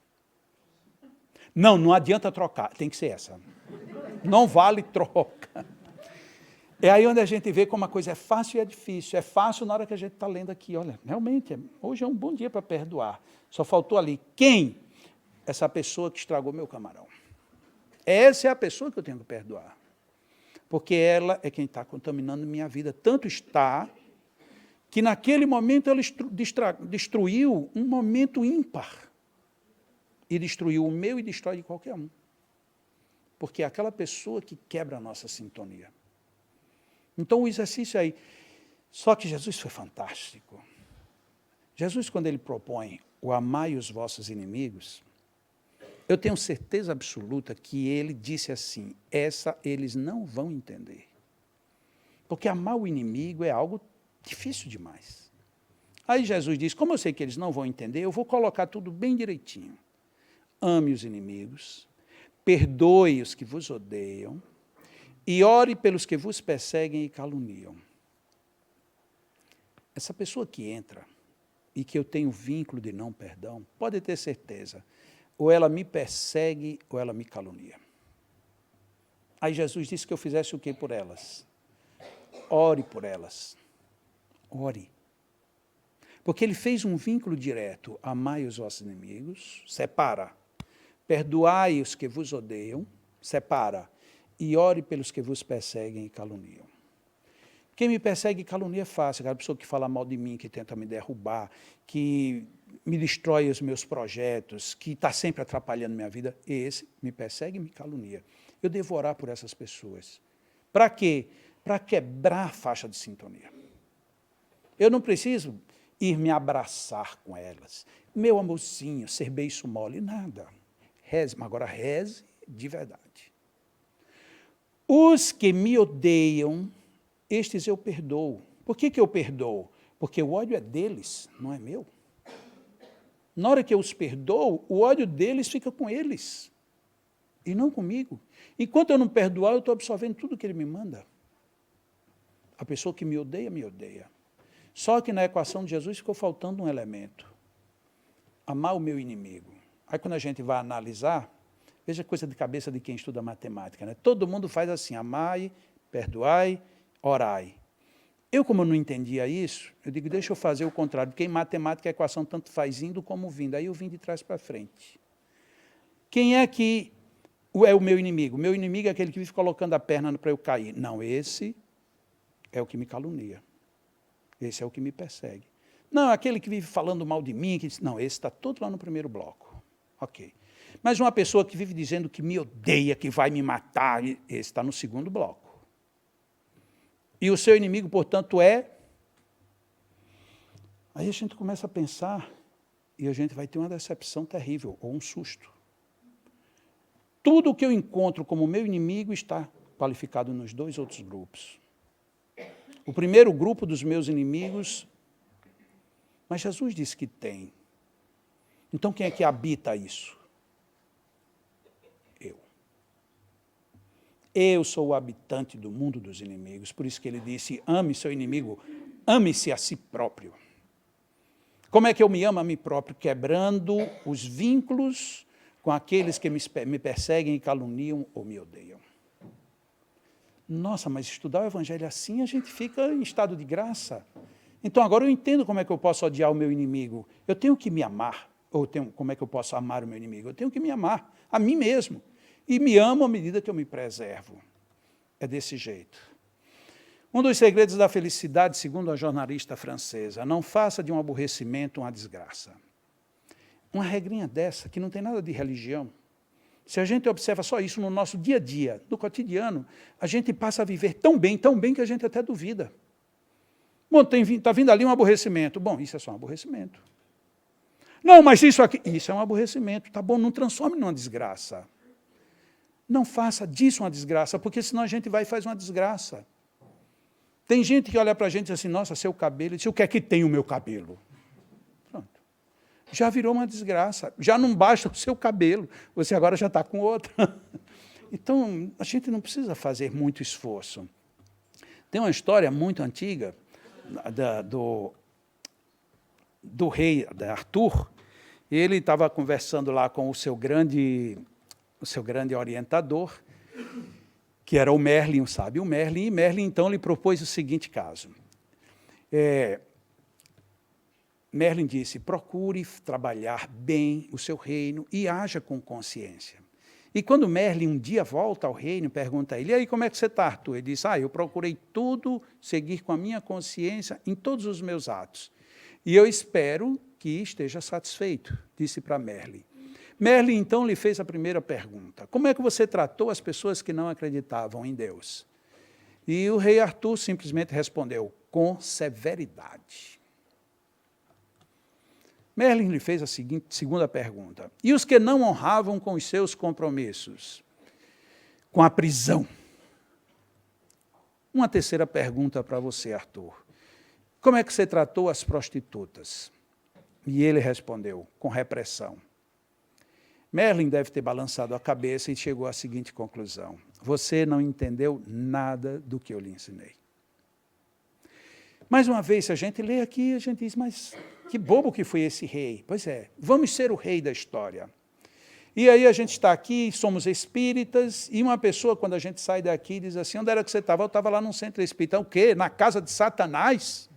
A: Não adianta trocar, tem que ser essa. Não vale troca. É aí onde a gente vê como a coisa é fácil e é difícil. É fácil na hora que a gente está lendo aqui. Olha, realmente, hoje é um bom dia para perdoar. Só faltou ali. Quem? Essa pessoa que estragou meu camarão. Essa é a pessoa que eu tenho que perdoar. Porque ela é quem está contaminando minha vida. Tanto está que naquele momento ela destruiu um momento ímpar. E destruiu o meu e destrói de qualquer um. Porque é aquela pessoa que quebra a nossa sintonia. Então o exercício aí. Só que Jesus foi fantástico. Jesus, quando ele propõe o amai os vossos inimigos, eu tenho certeza absoluta que ele disse assim, essa eles não vão entender. Porque amar o inimigo é algo difícil demais. Aí Jesus diz, como eu sei que eles não vão entender, eu vou colocar tudo bem direitinho. Ame os inimigos, perdoe os que vos odeiam, e ore pelos que vos perseguem e caluniam. Essa pessoa que entra e que eu tenho vínculo de não perdão, pode ter certeza, ou ela me persegue ou ela me calunia. Aí Jesus disse que eu fizesse o que por elas? Ore por elas. Ore. Porque ele fez um vínculo direto, amai os vossos inimigos, separa. Perdoai os que vos odeiam, separa. E ore pelos que vos perseguem e caluniam. Quem me persegue e calunia é fácil, aquela pessoa que fala mal de mim, que tenta me derrubar, que me destrói os meus projetos, que está sempre atrapalhando minha vida, esse me persegue e me calunia. Eu devo orar por essas pessoas. Para quê? Para quebrar a faixa de sintonia. Eu não preciso ir me abraçar com elas. Meu amorzinho, ser beiço mole, nada. Reze, mas agora reze de verdade. Os que me odeiam, estes eu perdoo. Por que eu perdoo? Porque o ódio é deles, não é meu. Na hora que eu os perdoo, o ódio deles fica com eles, e não comigo. Enquanto eu não perdoar, eu estou absorvendo tudo que ele me manda. A pessoa que me odeia, me odeia. Só que na equação de Jesus ficou faltando um elemento. Amar o meu inimigo. Aí quando a gente vai analisar, veja coisa de cabeça de quem estuda matemática, né? Todo mundo faz assim, amai, perdoai, orai. Eu, como não entendia isso, eu digo, deixa eu fazer o contrário, porque em matemática a equação tanto faz indo como vindo. Aí eu vim de trás para frente. Quem é que é o meu inimigo? O meu inimigo é aquele que vive colocando a perna para eu cair. Não, esse é o que me calunia. Esse é o que me persegue. Não, aquele que vive falando mal de mim, que diz, não, esse está todo lá no primeiro bloco. Ok. Mas uma pessoa que vive dizendo que me odeia, que vai me matar, esse está no segundo bloco. E o seu inimigo, portanto, é... Aí a gente começa a pensar e a gente vai ter uma decepção terrível, ou um susto. Tudo o que eu encontro como meu inimigo está qualificado nos dois outros grupos. O primeiro grupo dos meus inimigos, mas Jesus disse que tem. Então quem é que habita isso? Eu sou o habitante do mundo dos inimigos, por isso que ele disse, ame seu inimigo, ame-se a si próprio. Como é que eu me amo a mim próprio? Quebrando os vínculos com aqueles que me perseguem e caluniam ou me odeiam. Nossa, mas estudar o evangelho assim, a gente fica em estado de graça. Então agora eu entendo como é que eu posso odiar o meu inimigo. Eu tenho que me amar. Como é que eu posso amar o meu inimigo? Eu tenho que me amar, a mim mesmo. E me amo à medida que eu me preservo. É desse jeito. Um dos segredos da felicidade, segundo a jornalista francesa, não faça de um aborrecimento uma desgraça. Uma regrinha dessa, que não tem nada de religião. Se a gente observa só isso no nosso dia a dia, no cotidiano, a gente passa a viver tão bem que a gente até duvida. Bom, está vindo ali um aborrecimento. Bom, isso é só um aborrecimento. Não, mas isso aqui... Isso é um aborrecimento. Tá bom, não transforme numa desgraça. Não faça disso uma desgraça, porque senão a gente vai e faz uma desgraça. Tem gente que olha para a gente e diz assim, nossa, seu cabelo, diz, o que é que tem o meu cabelo? Pronto. Já virou uma desgraça, já não basta o seu cabelo, você agora já está com outro. Então, a gente não precisa fazer muito esforço. Tem uma história muito antiga do rei Arthur. Ele estava conversando lá com o seu grande orientador, que era o Merlin, o sábio Merlin, e Merlin, então, lhe propôs o seguinte caso. Merlin disse, procure trabalhar bem o seu reino e haja com consciência. E quando Merlin um dia volta ao reino, pergunta a ele, e aí, como é que você está, Arthur? Ele diz, eu procurei tudo, seguir com a minha consciência em todos os meus atos. E eu espero que esteja satisfeito, disse para Merlin. Merlin, então, lhe fez a primeira pergunta. Como é que você tratou as pessoas que não acreditavam em Deus? E o rei Arthur simplesmente respondeu, com severidade. Merlin lhe fez a segunda pergunta. E os que não honravam com os seus compromissos? Com a prisão. Uma terceira pergunta para você, Arthur. Como é que você tratou as prostitutas? E ele respondeu, com repressão. Merlin deve ter balançado a cabeça e chegou à seguinte conclusão. Você não entendeu nada do que eu lhe ensinei. Mais uma vez, se a gente lê aqui, a gente diz, mas que bobo que foi esse rei. Pois é, vamos ser o rei da história. E aí a gente está aqui, somos espíritas, e uma pessoa, quando a gente sai daqui, diz assim, onde era que você estava? Eu estava lá num centro espírita. O quê? Na casa de Satanás?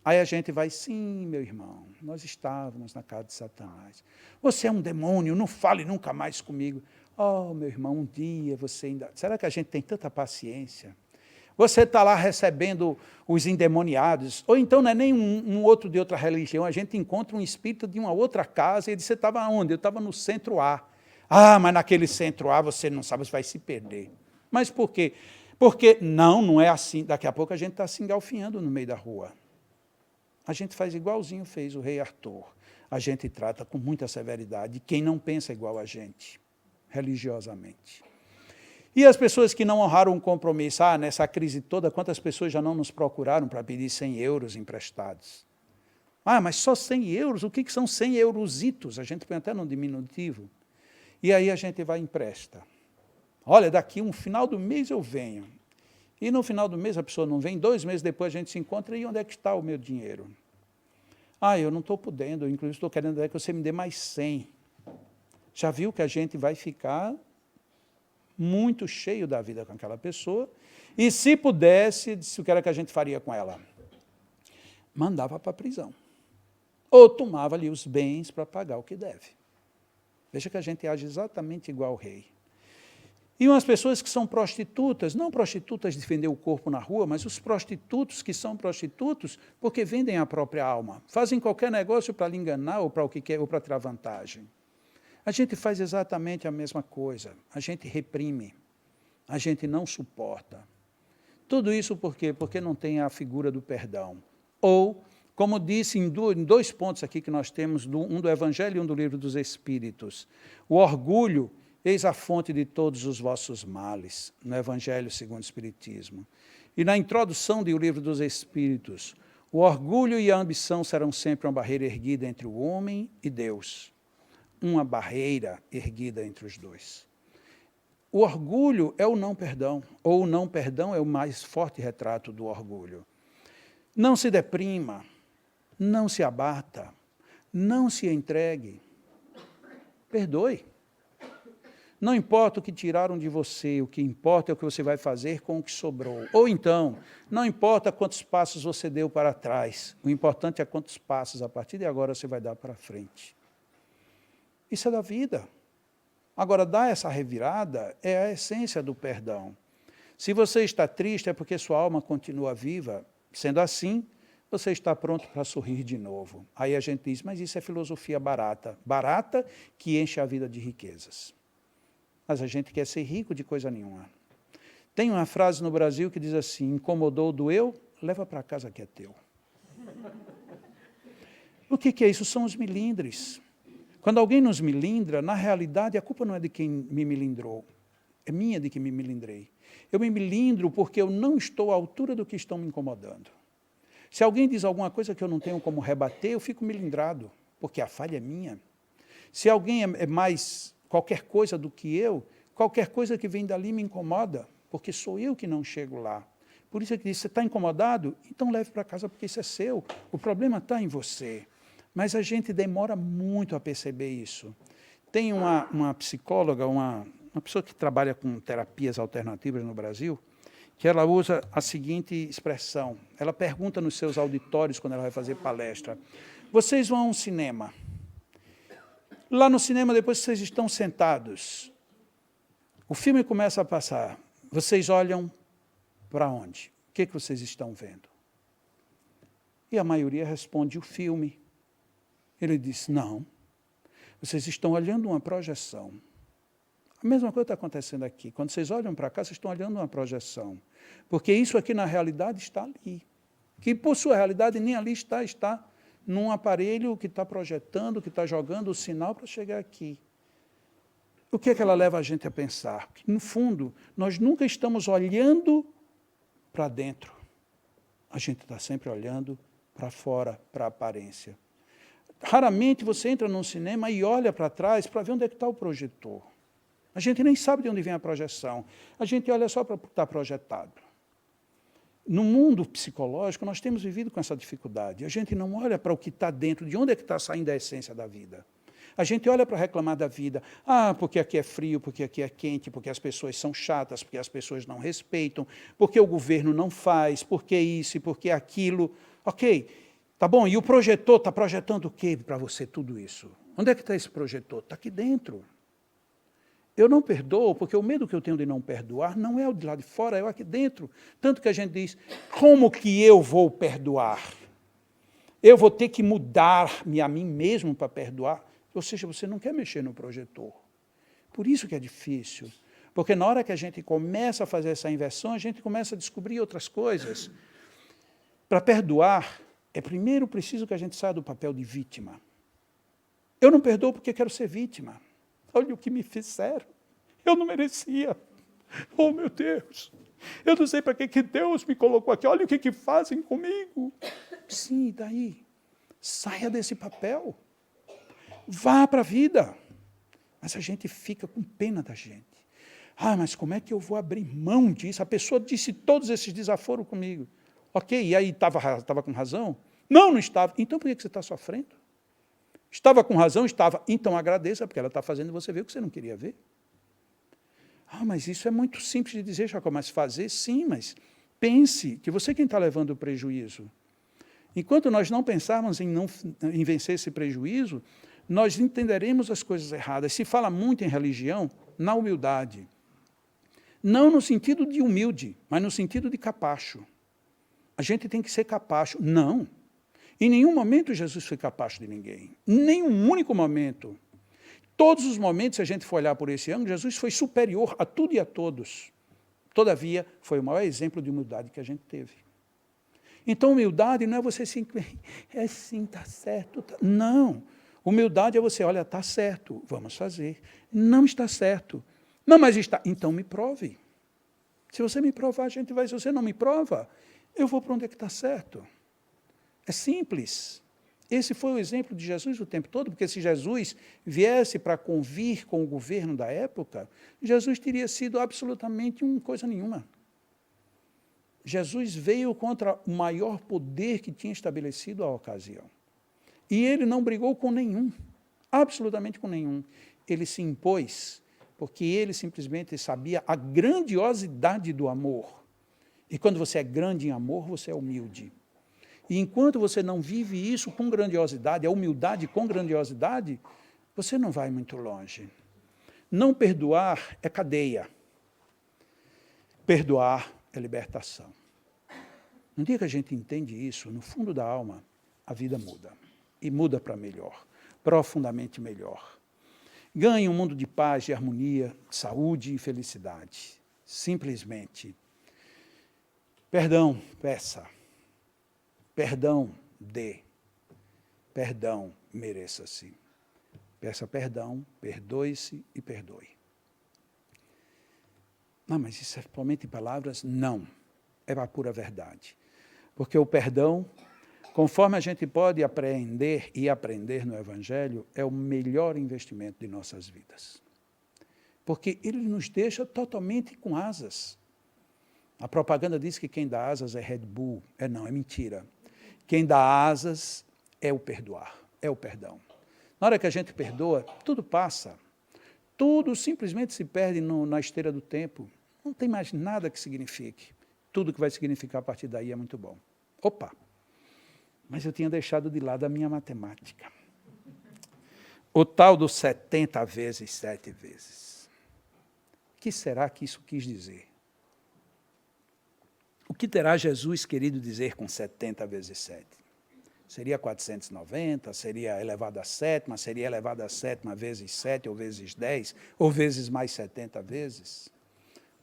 A: Aí a gente vai, sim, meu irmão, nós estávamos na casa de Satanás. Você é um demônio, não fale nunca mais comigo. Oh, meu irmão, um dia você ainda... Será que a gente tem tanta paciência? Você está lá recebendo os endemoniados, ou então não é nem um outro de outra religião, a gente encontra um espírito de uma outra casa, e ele diz, você estava onde? Eu estava no centro A. Ah, mas naquele centro A você não sabe, você vai se perder. Mas por quê? Porque não é assim. Daqui a pouco a gente está se engalfinhando no meio da rua. A gente faz igualzinho fez o rei Arthur. A gente trata com muita severidade quem não pensa igual a gente, religiosamente. E as pessoas que não honraram um compromisso, nessa crise toda, quantas pessoas já não nos procuraram para pedir 100 euros emprestados? Mas só 100 euros? O que são 100 eurositos? A gente põe até no diminutivo. E aí a gente vai e empresta. Olha, daqui um final do mês eu venho. E no final do mês a pessoa não vem, 2 meses depois a gente se encontra, e onde é que está o meu dinheiro? Eu não estou podendo, inclusive estou querendo que você me dê mais 100. Já viu que a gente vai ficar muito cheio da vida com aquela pessoa, e se pudesse, o que era que a gente faria com ela? Mandava para a prisão. Ou tomava ali os bens para pagar o que deve. Veja que a gente age exatamente igual ao rei. E umas pessoas que são prostitutas, não prostitutas de vender o corpo na rua, mas os prostitutos que são prostitutos porque vendem a própria alma, fazem qualquer negócio para lhe enganar ou para o que quer, ou para tirar vantagem. A gente faz exatamente a mesma coisa, a gente reprime, a gente não suporta. Tudo isso por quê? Porque não tem a figura do perdão. Ou, como disse em 2 pontos aqui que nós temos, um do Evangelho e um do Livro dos Espíritos, o orgulho, eis a fonte de todos os vossos males, no Evangelho segundo o Espiritismo. E na introdução do Livro dos Espíritos, o orgulho e a ambição serão sempre uma barreira erguida entre o homem e Deus. Uma barreira erguida entre os dois. O orgulho é o não perdão, ou o não perdão é o mais forte retrato do orgulho. Não se deprima, não se abata, não se entregue, perdoe. Não importa o que tiraram de você, o que importa é o que você vai fazer com o que sobrou. Ou então, não importa quantos passos você deu para trás, o importante é quantos passos a partir de agora você vai dar para frente. Isso é da vida. Agora, dar essa revirada é a essência do perdão. Se você está triste, é porque sua alma continua viva. Sendo assim, você está pronto para sorrir de novo. Aí a gente diz, mas isso é filosofia barata. Barata que enche a vida de riquezas. Mas a gente quer ser rico de coisa nenhuma. Tem uma frase no Brasil que diz assim, incomodou, doeu, leva para casa que é teu. O que é isso? São os milindres. Quando alguém nos milindra, na realidade, a culpa não é de quem me milindrou. É minha de que me melindrei. Eu me melindro porque eu não estou à altura do que estão me incomodando. Se alguém diz alguma coisa que eu não tenho como rebater, eu fico melindrado, porque a falha é minha. Se alguém é mais qualquer coisa do que eu, qualquer coisa que vem dali me incomoda, porque sou eu que não chego lá. Por isso é que diz, você está incomodado? Então leve para casa, porque isso é seu. O problema está em você. Mas a gente demora muito a perceber isso. Tem uma psicóloga, uma pessoa que trabalha com terapias alternativas no Brasil, que ela usa a seguinte expressão. Ela pergunta nos seus auditórios, quando ela vai fazer palestra, vocês vão a um cinema. Lá no cinema, depois que vocês estão sentados, o filme começa a passar. Vocês olham para onde? O que vocês estão vendo? E a maioria responde, o filme. Ele diz, não, vocês estão olhando uma projeção. A mesma coisa está acontecendo aqui. Quando vocês olham para cá, vocês estão olhando uma projeção. Porque isso aqui, na realidade, está ali. Que, por sua realidade, nem ali está num aparelho que está projetando, que está jogando o sinal para chegar aqui. O que é que ela leva a gente a pensar? Que, no fundo, nós nunca estamos olhando para dentro. A gente está sempre olhando para fora, para a aparência. Raramente você entra num cinema e olha para trás para ver onde é que está o projetor. A gente nem sabe de onde vem a projeção. A gente olha só para o que está projetado. No mundo psicológico, nós temos vivido com essa dificuldade. A gente não olha para o que está dentro, de onde é que está saindo a essência da vida. A gente olha para reclamar da vida. Ah, porque aqui é frio, porque aqui é quente, porque as pessoas são chatas, porque as pessoas não respeitam, porque o governo não faz, porque isso e porque aquilo. Ok, tá bom, e o projetor está projetando o quê para você tudo isso? Onde é que está esse projetor? Está aqui dentro. Eu não perdoo, porque o medo que eu tenho de não perdoar não é o de lá de fora, é o aqui dentro. Tanto que a gente diz, como que eu vou perdoar? Eu vou ter que mudar-me a mim mesmo para perdoar? Ou seja, você não quer mexer no projetor. Por isso que é difícil. Porque na hora que a gente começa a fazer essa inversão, a gente começa a descobrir outras coisas. Para perdoar, é primeiro preciso que a gente saia do papel de vítima. Eu não perdoo porque quero ser vítima. Olha o que me fizeram. Eu não merecia. Oh, meu Deus. Eu não sei para que Deus me colocou aqui. Olha o que fazem comigo. Sim, e daí? Saia desse papel. Vá para a vida. Mas a gente fica com pena da gente. Ah, mas como é que eu vou abrir mão disso? A pessoa disse todos esses desaforos comigo. Ok, e aí estava com razão? Não, não estava. Então por que você está sofrendo? Estava com razão? Estava. Então agradeça, porque ela está fazendo você ver o que você não queria ver. Ah, mas isso é muito simples de dizer, Jacó, mas fazer, sim, mas pense que você é quem está levando o prejuízo. Enquanto nós não pensarmos em vencer esse prejuízo, nós entenderemos as coisas erradas. Se fala muito em religião, na humildade. Não no sentido de humilde, mas no sentido de capacho. A gente tem que ser capacho. Não. Em nenhum momento Jesus foi capacho de ninguém. Nenhum único momento. Todos os momentos, se a gente for olhar por esse ângulo, Jesus foi superior a tudo e a todos. Todavia, foi o maior exemplo de humildade que a gente teve. Então, humildade não é você assim, é sim, está certo. Tá. Não. Humildade é você, olha, está certo, vamos fazer. Não está certo. Não, mas está. Então, me prove. Se você me provar, a gente vai. Se você não me prova, eu vou para onde é que está certo. É simples. Esse foi o exemplo de Jesus o tempo todo, porque se Jesus viesse para convir com o governo da época, Jesus teria sido absolutamente coisa nenhuma. Jesus veio contra o maior poder que tinha estabelecido a ocasião. E ele não brigou com nenhum, absolutamente com nenhum. Ele se impôs, porque ele simplesmente sabia a grandiosidade do amor. E quando você é grande em amor, você é humilde. E enquanto você não vive isso com grandiosidade, a humildade com grandiosidade, você não vai muito longe. Não perdoar é cadeia. Perdoar é libertação. No dia que a gente entende isso, no fundo da alma, a vida muda. E muda para melhor, profundamente melhor. Ganhe um mundo de paz, de harmonia, de saúde e felicidade. Simplesmente. Perdão, peça. Perdão, dê. Perdão, mereça-se. Peça perdão, perdoe-se e perdoe. Não, mas isso é somente palavras? Não, é a pura verdade. Porque o perdão, conforme a gente pode apreender e aprender no Evangelho, é o melhor investimento de nossas vidas. Porque ele nos deixa totalmente com asas. A propaganda diz que quem dá asas é Red Bull. Não, é mentira. Quem dá asas é o perdoar, é o perdão. Na hora que a gente perdoa, tudo passa. Tudo simplesmente se perde na esteira do tempo. Não tem mais nada que signifique. Tudo que vai significar a partir daí é muito bom. Opa! Mas eu tinha deixado de lado a minha matemática. O tal do 70 vezes 7 vezes. O que será que isso quis dizer? O que terá Jesus querido dizer com 70 vezes 7? Seria 490? Seria elevado à sétima? Seria elevado à sétima vezes 7, ou vezes 10? Ou vezes mais 70 vezes?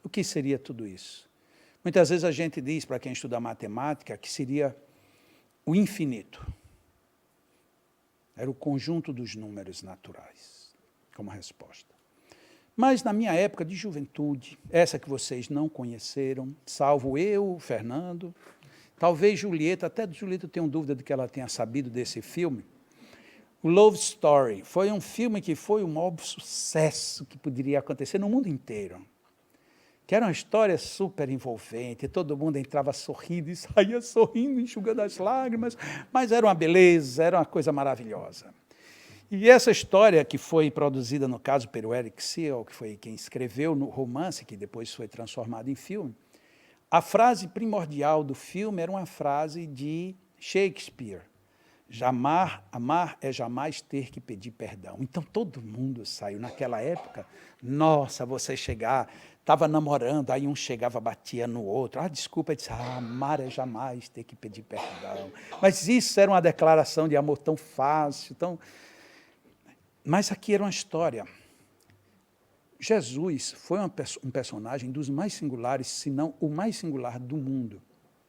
A: O que seria tudo isso? Muitas vezes a gente diz, para quem estuda matemática, que seria o infinito. Era o conjunto dos números naturais, como resposta. Mas na minha época de juventude, essa que vocês não conheceram, salvo eu, Fernando, talvez Julieta, até Julieta eu tenho dúvida de que ela tenha sabido desse filme, o Love Story foi um filme que foi o maior sucesso que poderia acontecer no mundo inteiro. Que era uma história super envolvente, todo mundo entrava sorrindo e saía sorrindo, enxugando as lágrimas, mas era uma beleza, era uma coisa maravilhosa. E essa história que foi produzida, no caso, pelo Eric Segal, que foi quem escreveu no romance, que depois foi transformado em filme, a frase primordial do filme era uma frase de Shakespeare. Amar é jamais ter que pedir perdão. Então, todo mundo saiu. Naquela época, nossa, você chegar, estava namorando, aí um chegava, batia no outro. Desculpa, disse, amar é jamais ter que pedir perdão. Mas isso era uma declaração de amor tão fácil, tão... Mas aqui era uma história. Jesus foi um personagem dos mais singulares, se não o mais singular do mundo,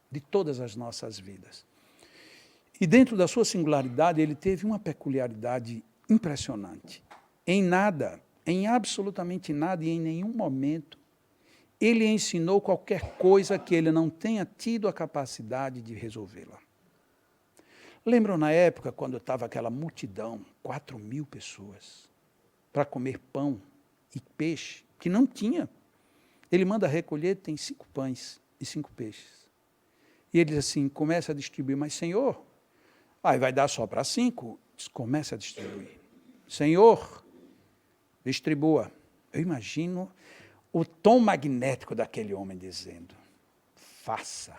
A: de todas as nossas vidas. E dentro da sua singularidade, ele teve uma peculiaridade impressionante. Em nada, em absolutamente nada e em nenhum momento, ele ensinou qualquer coisa que ele não tenha tido a capacidade de resolvê-la. Lembram na época, quando estava aquela multidão, 4.000 pessoas, para comer pão e peixe, que não tinha. Ele manda recolher, tem 5 pães e 5 peixes. E ele diz assim, começa a distribuir, mas Senhor, vai dar só para 5? Começa a distribuir. Senhor, distribua. Eu imagino o tom magnético daquele homem dizendo, faça.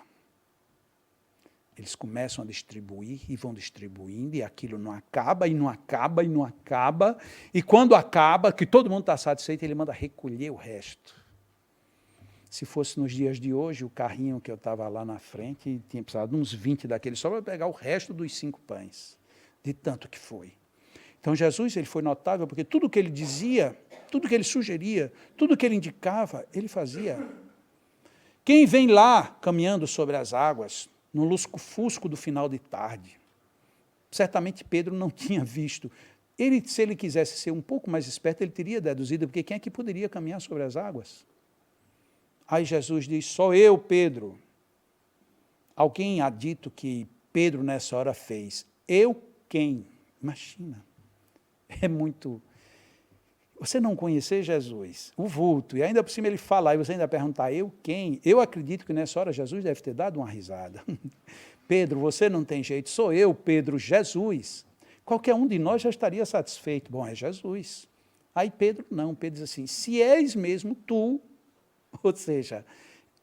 A: Eles começam a distribuir e vão distribuindo, e aquilo não acaba, e não acaba, e não acaba. E quando acaba, que todo mundo está satisfeito, ele manda recolher o resto. Se fosse nos dias de hoje, o carrinho que eu estava lá na frente, tinha precisado de uns 20 daqueles só para pegar o resto dos 5 pães, de tanto que foi. Então Jesus ele foi notável, porque tudo que ele dizia, tudo que ele sugeria, tudo que ele indicava, ele fazia. Quem vem lá caminhando sobre as águas, no lusco-fusco do final de tarde. Certamente Pedro não tinha visto. Se ele quisesse ser um pouco mais esperto, ele teria deduzido, porque quem é que poderia caminhar sobre as águas? Aí Jesus diz, sou eu, Pedro. Alguém há dito que Pedro nessa hora fez. Eu quem? Imagina. É muito... Você não conhecer Jesus, o vulto, e ainda por cima ele falar, e você ainda perguntar, eu quem? Eu acredito que nessa hora Jesus deve ter dado uma risada. Pedro, você não tem jeito, sou eu, Pedro, Jesus. Qualquer um de nós já estaria satisfeito. Bom, é Jesus. Aí Pedro não, Pedro diz assim, se és mesmo tu, ou seja,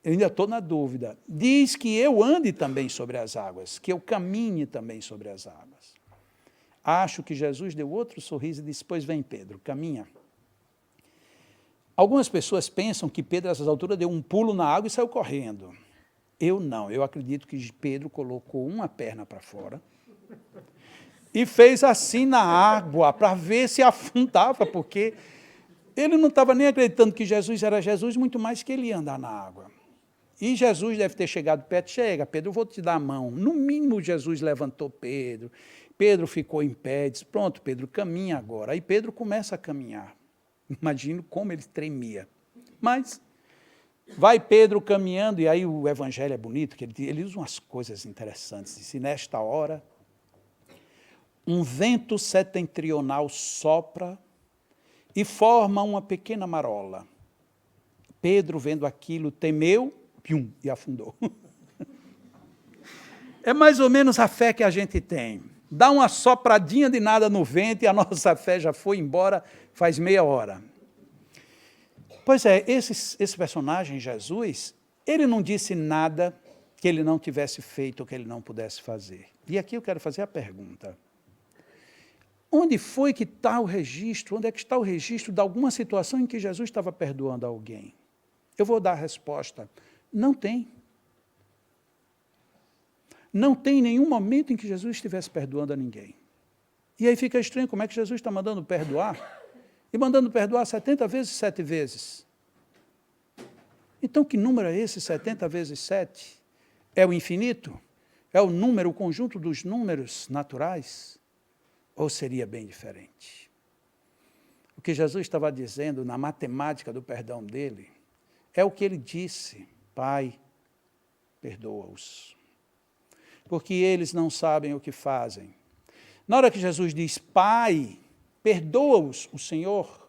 A: eu ainda estou na dúvida, diz que eu ande também sobre as águas, que eu caminhe também sobre as águas. Acho que Jesus deu outro sorriso e disse, pois vem Pedro, caminha. Algumas pessoas pensam que Pedro, a essas alturas, deu um pulo na água e saiu correndo. Eu não, eu acredito que Pedro colocou uma perna para fora e fez assim na água, para ver se afundava, porque ele não estava nem acreditando que Jesus era Jesus, muito mais que ele ia andar na água. E Jesus deve ter chegado perto, chega, Pedro, eu vou te dar a mão. No mínimo, Jesus levantou Pedro, Pedro ficou em pé, disse, pronto, Pedro, caminha agora. Aí Pedro começa a caminhar. Imagino como ele tremia. Mas Vai Pedro caminhando, e aí o evangelho é bonito, que ele usa umas coisas interessantes. Diz, nesta hora, um vento setentrional sopra e forma uma pequena marola. Pedro, vendo aquilo, temeu, e afundou. É mais ou menos a fé que a gente tem. Dá uma sopradinha de nada no vento e a nossa fé já foi embora faz meia hora. Pois é, esse personagem, Jesus, ele não disse nada que ele não tivesse feito ou que ele não pudesse fazer. E aqui eu quero fazer a pergunta. Onde foi que está o registro? Onde é que está o registro de alguma situação em que Jesus estava perdoando alguém? Eu vou dar a resposta. Não tem. Não tem nenhum momento em que Jesus estivesse perdoando a ninguém. E aí fica estranho como é que Jesus está mandando perdoar, e mandando perdoar 70 vezes 7 vezes. Então, que número é esse, 70 vezes 7? É o infinito? É o número, o conjunto dos números naturais? Ou seria bem diferente? O que Jesus estava dizendo na matemática do perdão dele, é o que ele disse, Pai, perdoa-os, porque eles não sabem o que fazem. Na hora que Jesus diz, Pai, perdoa-os, o Senhor,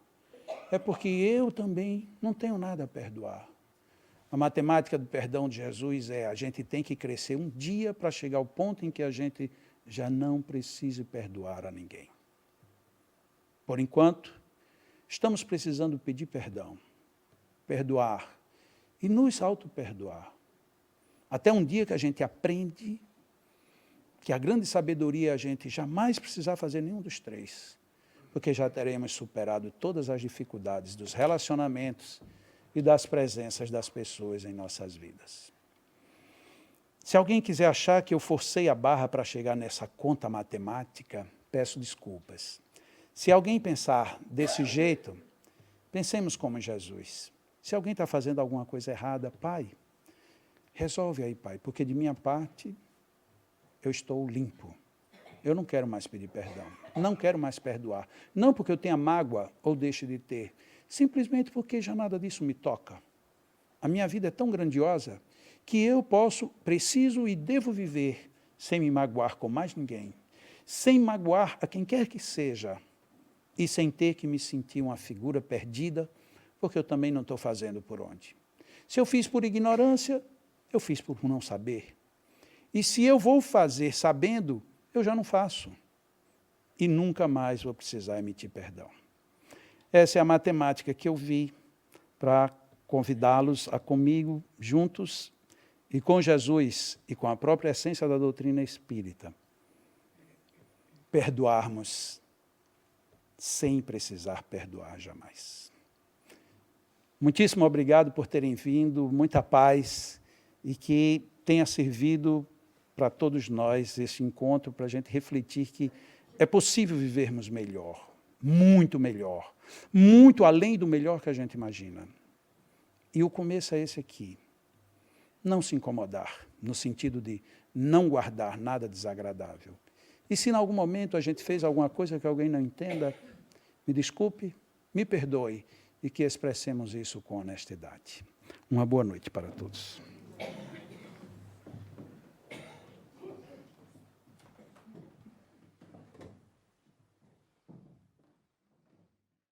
A: é porque eu também não tenho nada a perdoar. A matemática do perdão de Jesus é, a gente tem que crescer um dia para chegar ao ponto em que a gente já não precise perdoar a ninguém. Por enquanto, estamos precisando pedir perdão, perdoar e nos auto-perdoar. Até um dia que a gente aprende que a grande sabedoria é a gente jamais precisar fazer nenhum dos três, porque já teremos superado todas as dificuldades dos relacionamentos e das presenças das pessoas em nossas vidas. Se alguém quiser achar que eu forcei a barra para chegar nessa conta matemática, peço desculpas. Se alguém pensar desse jeito, pensemos como Jesus. Se alguém está fazendo alguma coisa errada, Pai, resolve aí, Pai, porque de minha parte, eu estou limpo. Eu não quero mais pedir perdão. Não quero mais perdoar. Não porque eu tenha mágoa ou deixe de ter. Simplesmente porque já nada disso me toca. A minha vida é tão grandiosa que eu preciso e devo viver sem me magoar com mais ninguém. Sem magoar a quem quer que seja. E sem ter que me sentir uma figura perdida, porque eu também não estou fazendo por onde. Se eu fiz por ignorância, eu fiz por não saber. E se eu vou fazer sabendo, eu já não faço. E nunca mais vou precisar emitir perdão. Essa é a matemática que eu vi para convidá-los a comigo, juntos, e com Jesus, e com a própria essência da doutrina espírita, perdoarmos sem precisar perdoar jamais. Muitíssimo obrigado por terem vindo, muita paz, e que tenha servido para todos nós esse encontro, para a gente refletir que é possível vivermos melhor, muito além do melhor que a gente imagina. E o começo é esse aqui, não se incomodar, no sentido de não guardar nada desagradável. E se em algum momento a gente fez alguma coisa que alguém não entenda, me desculpe, me perdoe, e que expressemos isso com honestidade. Uma boa noite para todos.